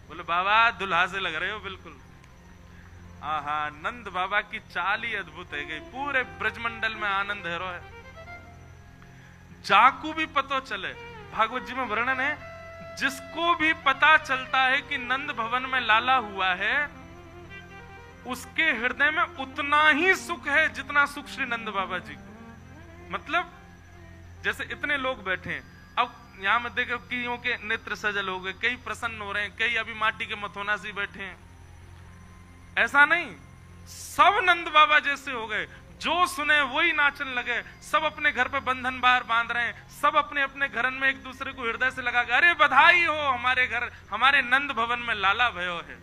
बोले बाबा दुल्हा से लग रहे हो बिल्कुल। आहा, नंद बाबा की चाल ही अद्भुत है गई, पूरे ब्रजमंडल में आनंद है रो है। जाकू भी पता चले, भागवत जी में वर्णन है, जिसको भी पता चलता है कि नंद भवन में लाला हुआ है, उसके हृदय में उतना ही सुख है जितना सुख श्री नंद बाबा जी को। मतलब जैसे इतने लोग बैठे हैं, अब यहां में देखो कईयों के नेत्र सजल हो गए, कई प्रसन्न हो रहे हैं, कई अभी माटी के मथोना से बैठे हैं। ऐसा नहीं, सब नंद बाबा जैसे हो गए, जो सुने वही नाचन लगे, सब अपने घर पे बंधन बाहर बांध रहे हैं, सब अपने अपने घर में एक दूसरे को हृदय से लगा, अरे बधाई हो, हमारे घर हमारे नंद भवन में लाला भयो है।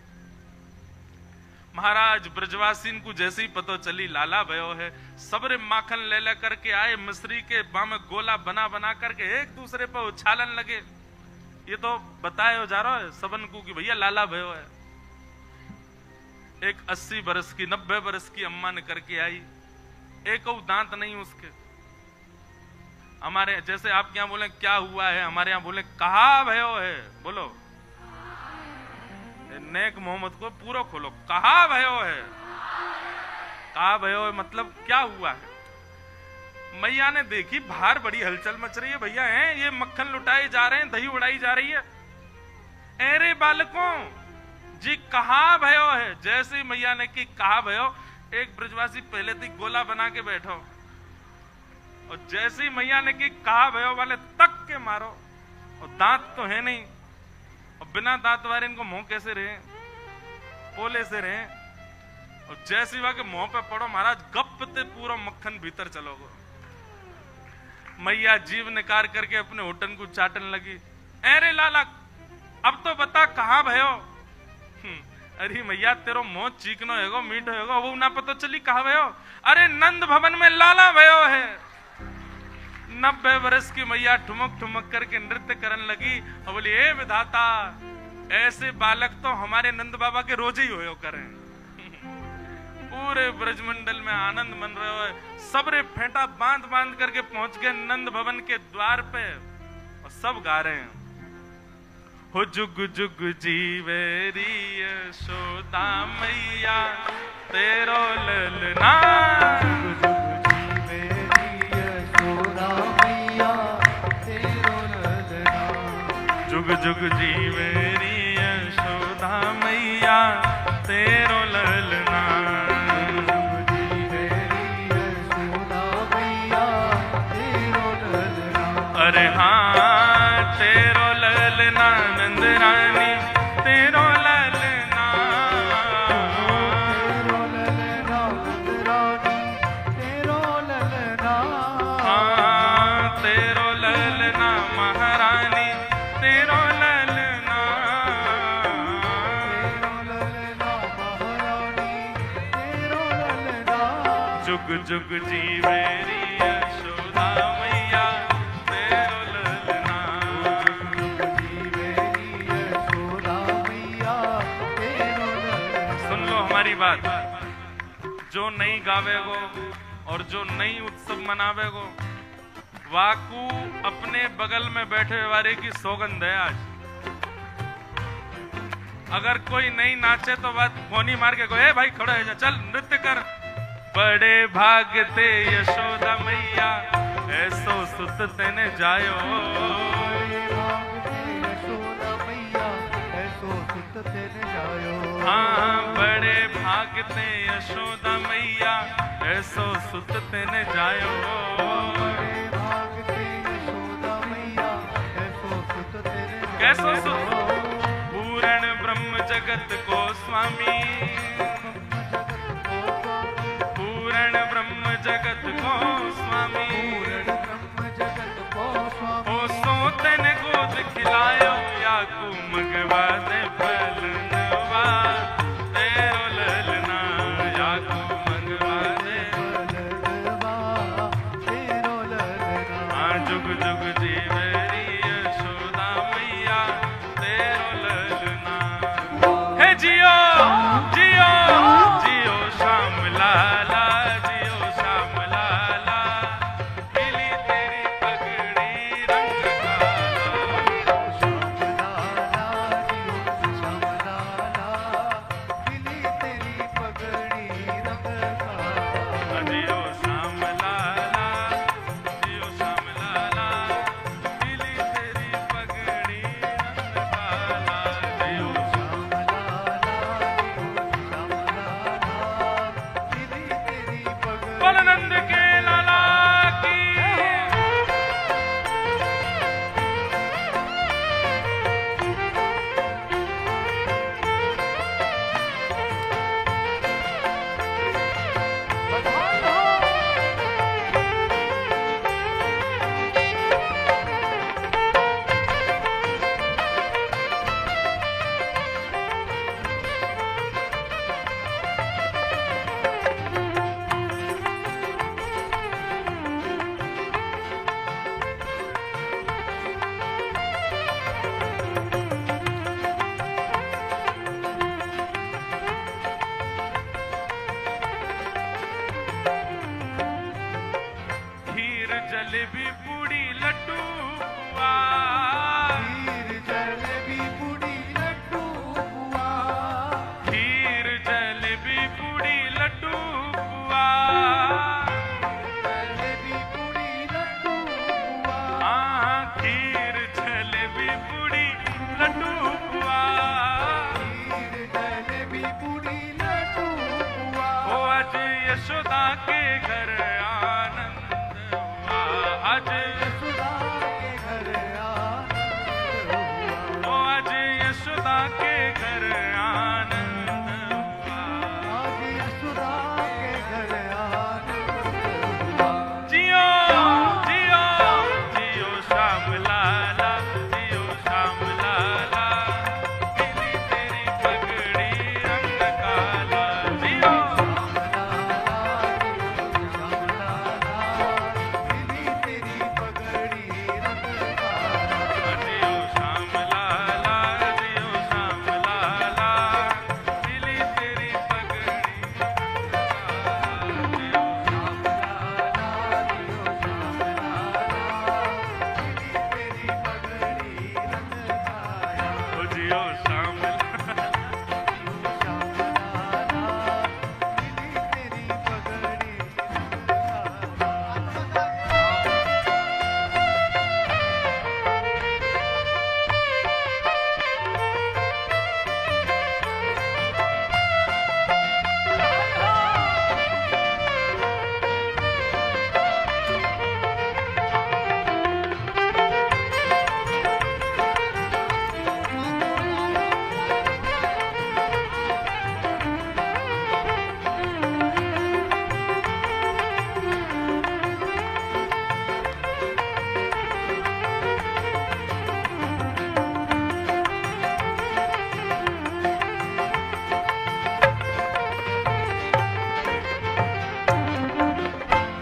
महाराज ब्रजवासीन को जैसे ही पता चली लाला भयो है, सबरे माखन ले ले करके आए, मिश्री के बाम गोला बना बना करके एक दूसरे पर उछालन लगे। ये तो बताए जा रहा है सबन को कि भैया लाला भयो है। एक 80 बरस की 90 बरस की अम्मा ने करके आई, एक दांत नहीं उसके। हमारे जैसे आप क्या बोले क्या हुआ है, हमारे यहाँ बोले कहा भयो है, बोलो नेक मोहम्मद को पूरा खोलो, कहा भयो है, कहा भयो है मतलब क्या हुआ है। मैया ने देखी बाहर बड़ी हलचल मच रही है, भैया हैं ये मक्खन लुटाए जा रहे हैं, दही उड़ाई जा रही है। अरे बालकों जी कहा भयो है। जैसे ही मैया ने की कहा भयो, एक ब्रजवासी पहले थी गोला बना के बैठो, और जैसे ही मैया ने की कहा भयो वाले तक के मारो, और दांत तो है नहीं, और बिना दांत वाले इनको मुंह कैसे रहे, पोले से रहे, और जैसे ही के मुंह पे पड़ो महाराज गप ते पूरा मक्खन भीतर चलोगे। मैया जीव निकार करके अपने होटन को चाटन लगी। अरे लाला अब तो बता कहां भयो। अरे मैया तेरो मुंह चीकनो हैगो, मीठो हैगो, वो ना पता चली कहा भयो। अरे नंद भवन में लाला भयो है। 90 वर्ष की मैया ठुमक ठुमक करके नृत्य करने लगी और बोली ए विधाता, ऐसे बालक तो हमारे नंद बाबा के रोज ही हो करें। पूरे ब्रजमंडल में आनंद मन रहे हो, सबरे फेंटा बांध बांध करके पहुंच गए नंद भवन के द्वार पे और सब गा रहे हैं, हो जुग जुग जीवेरी यशोदा मैया तेरो ललना, जुग जुग जीवेरी यशोदा मैया तेरो ललना, अरे हाँ तेरो ललना नंद रानी तेरो ललना, हाँ तेरो ललना महारानी तेरो ललना, जुग जुग जीवेरी यशोदा मैया तेरो ललना, सुन लो हमारी बात, जो नहीं गावेगो और जो नहीं उत्सव मनावेगो, वाकू अपने बगल में बैठे वाले की सौगंध है आज। अगर कोई नहीं नाचे तो बात फोनी मार के ए भाई खड़ा है जा, चल नृत्य कर। बड़े भागते यशोदा मैया ऐसो सुत तेने जायो, हाँ बड़े भागते यशोदा मैया ऐसो सुत तेने जायो, कैसो सुत पूर्ण ब्रह्म जगत को स्वामी, पूर्ण ब्रह्म जगत को स्वामी, ओ सो तेने गोद खिलायो या को मगवा दे पलनवा तेरो ललना, या को मगवा दे पलनवा तेरो ललना, जुग जुग जीवरी यशोदा मैया तेरो ललना। हे जियो जियो जियो श्याम लाला, जियो श्याम लाला, खिली तेरी पगड़ी रंग काला, श्याम लाला खिली तेरी पगड़ी रंग काला, जियो श्याम लाला, जियो श्याम लाला, खिली तेरी पगड़ी रंग काला, जियो श्याम लाला खिली तेरी पगड़ी। बलनंद के लाला की। खीर जलेबी पूड़ी लड्डू पुआ, खीर जलेबी पूड़ी लड्डू पुआ, खीर जलेबी पूड़ी लड्डू पुआ, जलेबी पूड़ी लड्डू पुआ, हाँ खीर जलेबी पूड़ी लड्डू पुआ, खीर जलेबी पूड़ी लड्डू पुआ। ओ आज यशोदा के घर आनंद हुआ, आज यशोदा के घर आनंद हुआ, ओ आज यशोदा के घर आनंद हुआ। आज यशोदा के घर आनंद हुआ। जियो जियो जियो श्याम लाला, जियो श्याम लाला, खिली तेरी पगड़ी रंग काला, जियो श्याम लाला खिली तेरी पगड़ी रंग काला, जियो श्याम लाला, जियो श्याम लाला, खिली तेरी पगड़ी जियो ओ जियो श्याम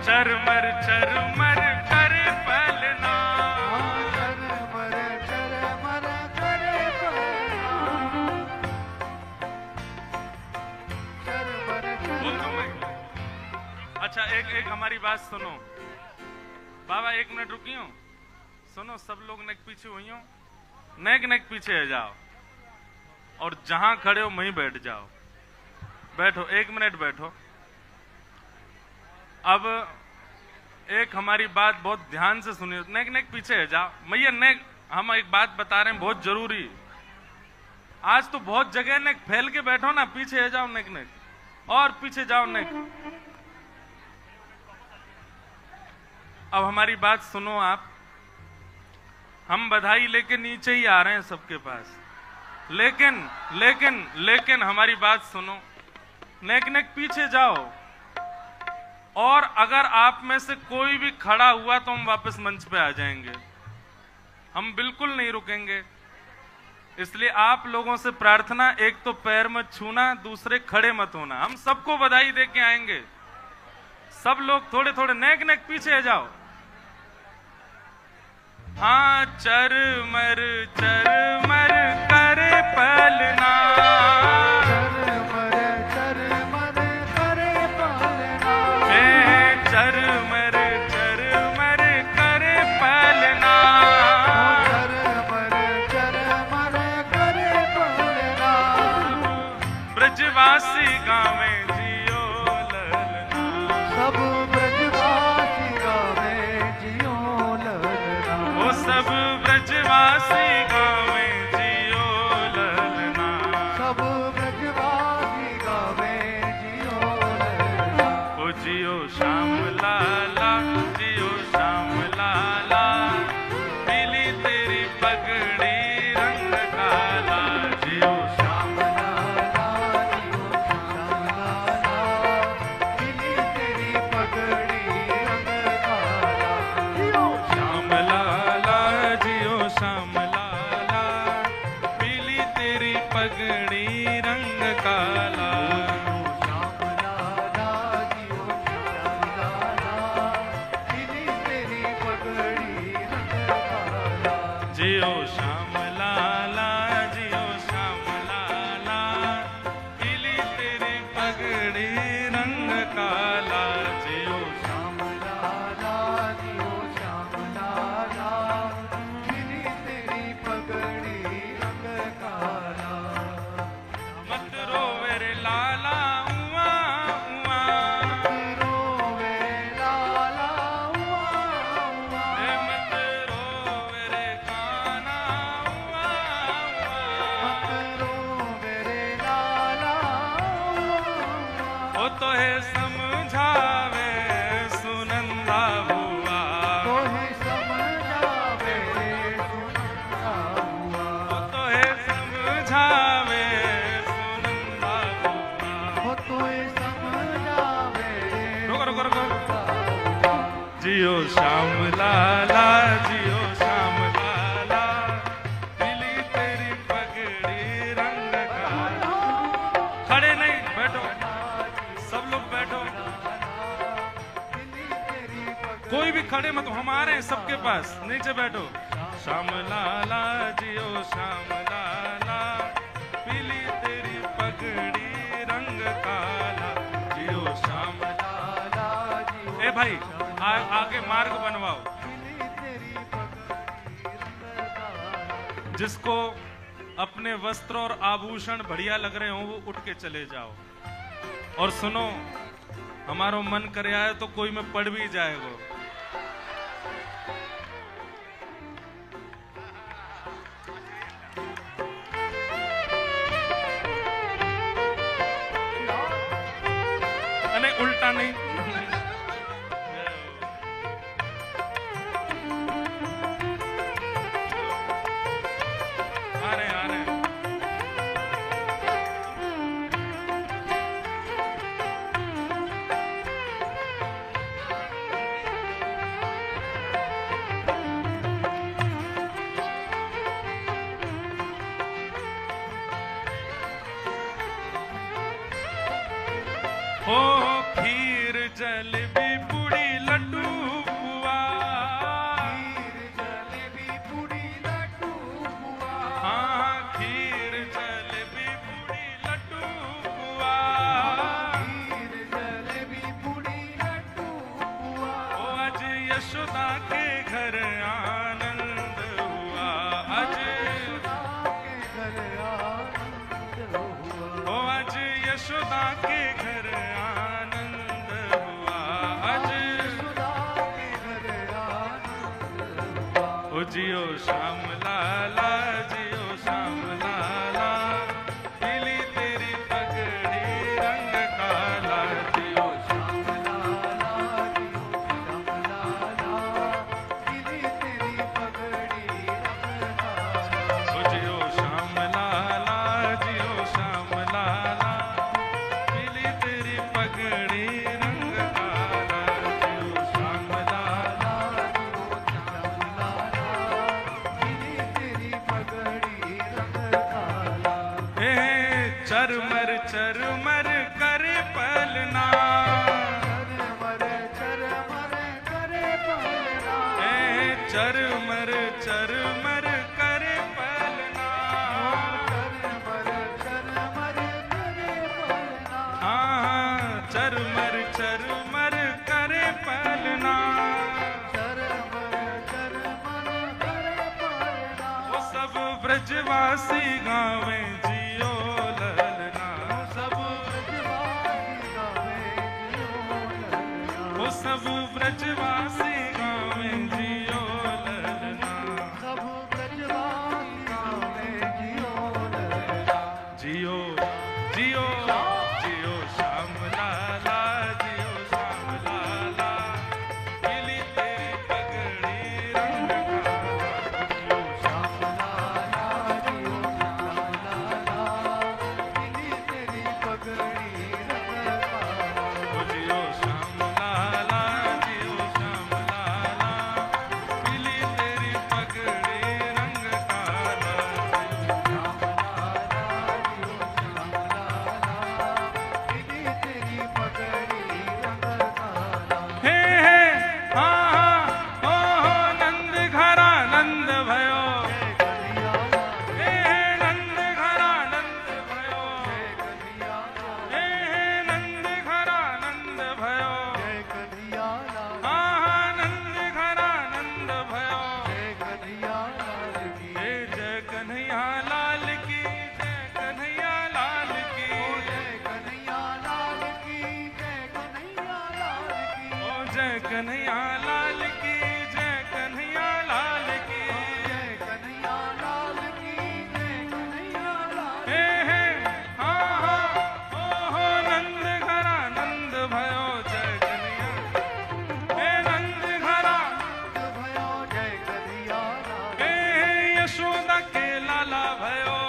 चरमर चरमर करे पलना, चरमर चरमर करे पलना, चरमर चरमर। अच्छा एक हमारी बात सुनो बाबा, 1 मिनट रुकियो, सुनो सब लोग नेक पीछे हुई हो, नेक नेक पीछे आ जाओ। और जहां खड़े हो वहीं बैठ जाओ। बैठो, 1 मिनट बैठो। अब एक हमारी बात बहुत ध्यान से सुनिए। नेक नेक पीछे है जाओ मैया, नेक हम एक बात बता रहे हैं बहुत जरूरी। आज तो बहुत जगह नेक फैल के बैठो ना, पीछे है जाओ नेक नेक, और पीछे जाओ नेक। अब हमारी बात सुनो आप। हम बधाई लेके नीचे ही आ रहे हैं सबके पास, लेकिन लेकिन लेकिन हमारी बात सुनो। नेक नेक पीछे जाओ, और अगर आप में से कोई भी खड़ा हुआ तो हम वापस मंच पे आ जाएंगे, हम बिल्कुल नहीं रुकेंगे। इसलिए आप लोगों से प्रार्थना, एक तो पैर मत छूना, दूसरे खड़े मत होना। हम सबको बधाई दे के आएंगे। सब लोग थोड़े थोड़े नेक नेक पीछे जाओ। हाँ, चरमर करे पलना, चरमर करे पलना, चरमर करे पलना, चरमर करे पलना। ब्रजवासी गावे जियो ललना, सब ब्रजवासी गावे जियो ललना, वो सब ब्रजवासी गावे जियो ललना, सब ब्रजवासी गावे जियो ललना। ओ जियो श्याम लाला, जियो श्याम लाला, पीली तेरी पगड़ी रंग काला, जियो श्याम लाला, जियो श्याम लाला, पीली तेरी पगड़ी रंग काला। जियो श्याम लाला, जियो श्याम लाला, पीली तेरी पगड़ी रंग काला, श्याम लाला, जियो श्याम लाला, पीली तेरी पगड़ी रंग काला। जियो श्याम लाला, जियो श्याम लाला, पीली तेरी पगड़ी रंग काला, जियो श्याम लाला, जियो श्याम लाला, पीली तेरी पगड़ी रंग काला। मत रोवे रे लाला उआ उआ, रोवे लाला उआ उआ, ए मत रोवे रे काना उआ उआ, मत रोवे रे लाला उआ उआ। ओ तो है समझावे सुनंदा हुआ, तोहे समझावे सुनंदा हुआ, ओ तो है समझावे सुनंदा हुआ। हो तोहे समझावे रुको रुको रुको। सुनंदा हुआ। जियो श्याम लाला, जियो श्याम लाला, पीली तेरी पगड़ी रंग काला। खड़े नहीं, बैठो, सब लोग बैठो। पीली तेरी पगड़ी कोई भी खड़े मत, हम आ रहे हैं सबके पास, नीचे बैठो। श्याम लाला, जियो श्याम लाला, पीली तेरी पगड़ी रंग काला, जियो श्याम। लाला जियो ए भाई, आगे मार्ग बनवाओ। पीली तेरी पगड़ी रंग काला। जिसको अपने वस्त्र और आभूषण बढ़िया लग रहे हो वो उठ के चले जाओ। और सुनो, हमारो मन करे आए तो कोई में पड़ भी जाएगा। अने उल्टा नहीं। आ रहे आ रहे। हो खीर जलेबी पूड़ी लड्डू पुआ, खीर जलेबी पूड़ी लड्डू हुआ, हाँ खीर जलेबी पूड़ी लड्डू पुआ। खीर जलेबी पूड़ी लड्डू हुआ। ओ आज यशोदा के घर आनंद हुआ, आज यशोदा के घर आनंद जियो श्याम लाला जियो श्याम लाला खिली तेरी पगड़ी रंग काला जियो श्याम लाला खिली तेरी पगड़ी रंग काला। जियो श्याम लाला जियो श्याम लाला खिली तेरी पगड़ी रंग काला जियो श्याम लाला खिली तेरी पगड़ी रंग काला। हे चरमर चरमर करे पलना चरमर चरमर करे पलना। हे चरमर चरमर करे पलना चरमर चरमर करे पलना। हाँ चरमर चरमर करे पलना चरमर चरमर करे पलना। वो सब ब्रजवासी गावे जियो ललना सब ब्रजवासी गावे जियो ललना। वो सब ब्रजवासी गावे जियो ललना सब ब्रजवासी गावे जियो ललना। जियो जियो जियो श्याम लाला जियो श्याम लाला खिली तेरी पगड़ी रंग काला जियो श्याम लाला जियो श्याम लाला खिली तेरी पगड़ी रंग काला। जियो श्याम लाला जियो श्याम लाला खिली तेरी पगड़ी रंग काला श्याम लाला जियो श्याम लाला खिली तेरी पगड़ी रंग काला। हे हाँ हाँ हो नंद घरा नंद भयो जय कन्हैया लाल हे नंद घरा नंद भयो जय कन्हैया लाल हे नंद घरा नंद भयो जय कन्हैया लाल हाँ हाँ नंद घरा नंद भयो जय कन्हैया लाल की हे जय कन्हैया लाल की जय कन्हैया लाल की जय कन्हैया लाल की जय कन्हैया लाल की ओ जय कन्हैया लाल की जय कन्हैया लाल की जय कन्हैया लाल की जय कन्हैया लाल हे हाँ हाँ हो नंद घरा नंद भयो जय कन्हैया हे नंद घरा भयो जय कन्हैया लाल हे यशोदा के लाला भयो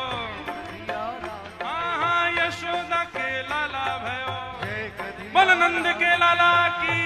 कन्हैया लाल हाँ हाँ यशोदा के लाला भयो जय कन्हैया बोल नंद के लाला की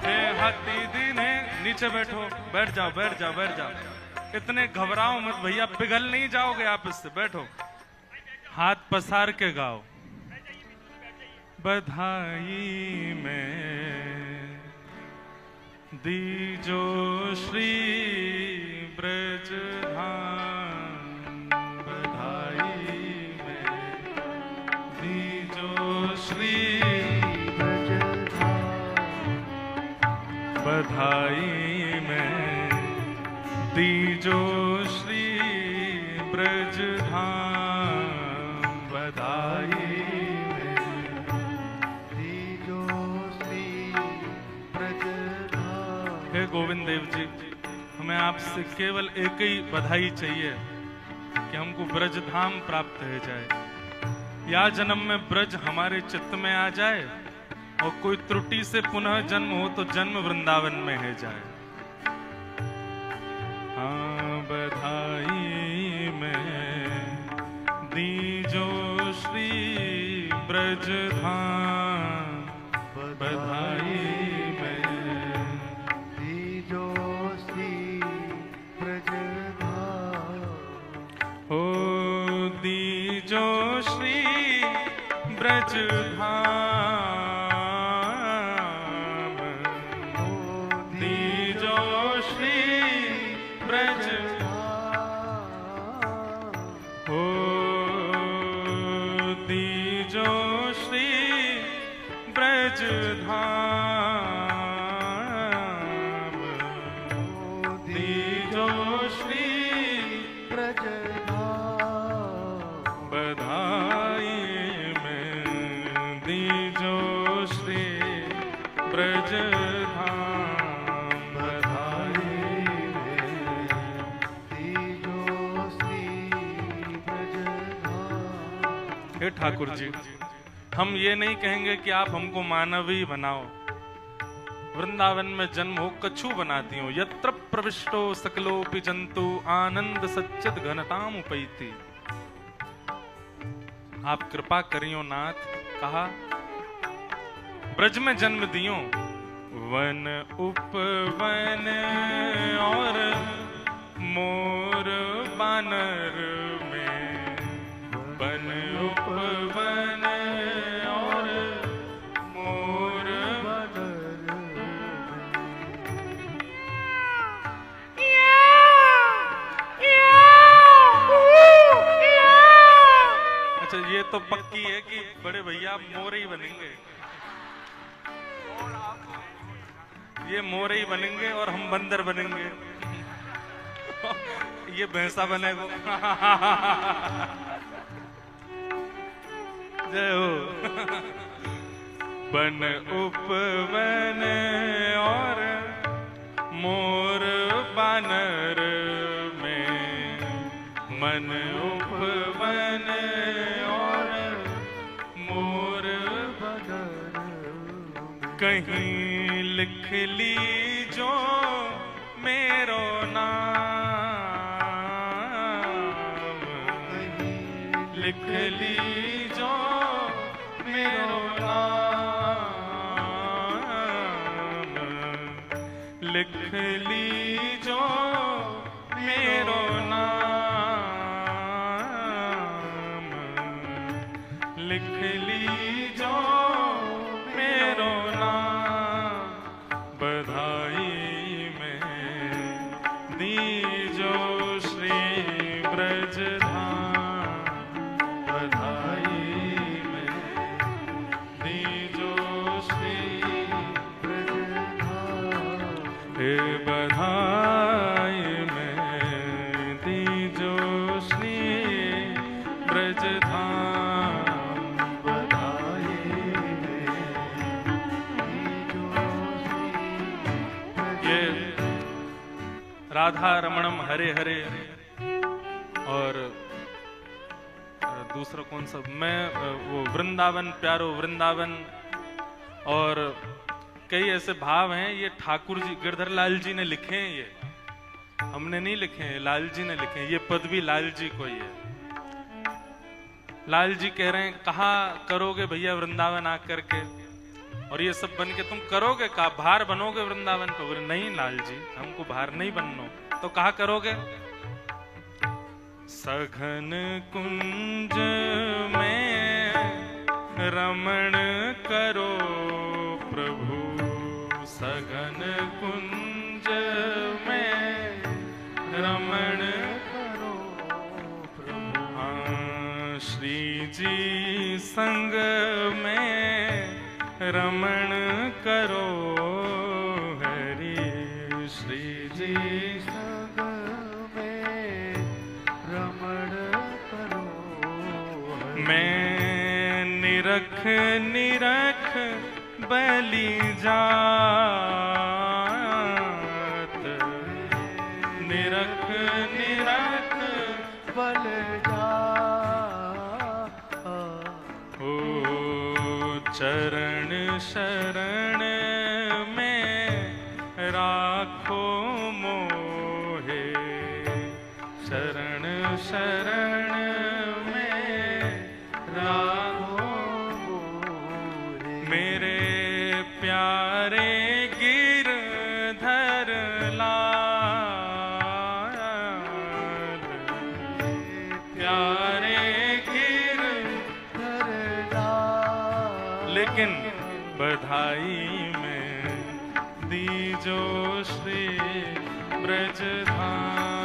हे हाथी दीने नीचे बैठो बैठ जाओ बैठ जाओ बैठ जाओ इतने घबराओ मत भैया पिघल नहीं जाओगे आप इससे बैठो हाथ पसार के गाओ बधाई में दीजो श्री ब्रज धाम बधाई में दीजो श्री बधाई में दीजो श्री ब्रज धाम बधाई में दीजो श्री ब्रज धाम। हे गोविंद देव जी हमें आपसे केवल एक ही बधाई चाहिए कि हमको ब्रज धाम प्राप्त हो जाए या जन्म में ब्रज हमारे चित्त में आ जाए और कोई त्रुटि से पुनः जन्म हो तो जन्म वृंदावन में है जाए। हाँ बधाई में दीजो श्री ब्रज धाम बधाई में दीजो श्री ब्रज धाम। हो दीजो श्री ब्रज धाम दीजो श्री ब्रज धाम, दीजो श्री ब्रज धाम, बधाई में दीजो श्री ब्रज धाम, बधाई में दीजो श्री ब्रज धाम। हे ठाकुर जी, हम ये नहीं कहेंगे कि आप हमको मानवी बनाओ, वृंदावन में जन्म हो कछु बनाती हो। यत्र प्रविष्टो सकलोपि जंतु आनंद सच्चिद घनताम उपैति। आप कृपा करियो नाथ, कहा ब्रज में जन्म दियो, वन उपवन और मोर बानर में, वन उपवन और मोर अच्छा, ये तो पक्की है कि बड़े भैया आप मोर ही बनेंगे, ये मोर ही बनेंगे और हम बंदर बनेंगे, ये भैंसा बनेगा। जय हो। वन उपवन और मोर बानर में, मन उपवन और मोर बानर, कहीं लिख ली जो मेरो नाम, लिख ली जो मेरो नाम, लिख ली जो मेरो नाम, लिख ली जो मेरो नाम, बधाई में दीजो श्री ब्रज धाम, बधाई में दीजो श्री ब्रज धाम, हे बधाई में दीजो श्री ब्रज धाम, बधाई में दीजो श्री ब्रज ये राधा रमणम हरे हरे और दूसरा कौन सा, मैं वो वृंदावन प्यारो वृंदावन, और कई ऐसे भाव हैं, ये ठाकुर जी गिरधर लाल जी ने लिखे हैं, ये हमने नहीं लिखे हैं, लाल जी ने लिखे हैं। ये पद भी लाल जी को ही है। लाल जी कह रहे हैं, कहा करोगे भैया वृंदावन आकर के, और ये सब बन के तुम करोगे, कहा भार बनोगे वृंदावन पे? बोले नहीं लाल जी, हमको भार नहीं बनना। तो कहा करोगे, सघन कुंज में रमण करो प्रभु, सघन कुंज में रमण करो प्रभु, हाँ, श्री जी संग में रमण करो हरि, श्री जी संग में रमण करो हरि। मैं निरख निरख बलि जात, निरख निरख बल जा ओ चरण शरण में राखो मोहे, शरण शरण में राखो मोहे। मेरे प्यारे गिरधर लाल, प्यारे गिरधर लाल, लेकिन बधाई में दीजो श्री ब्रज धाम,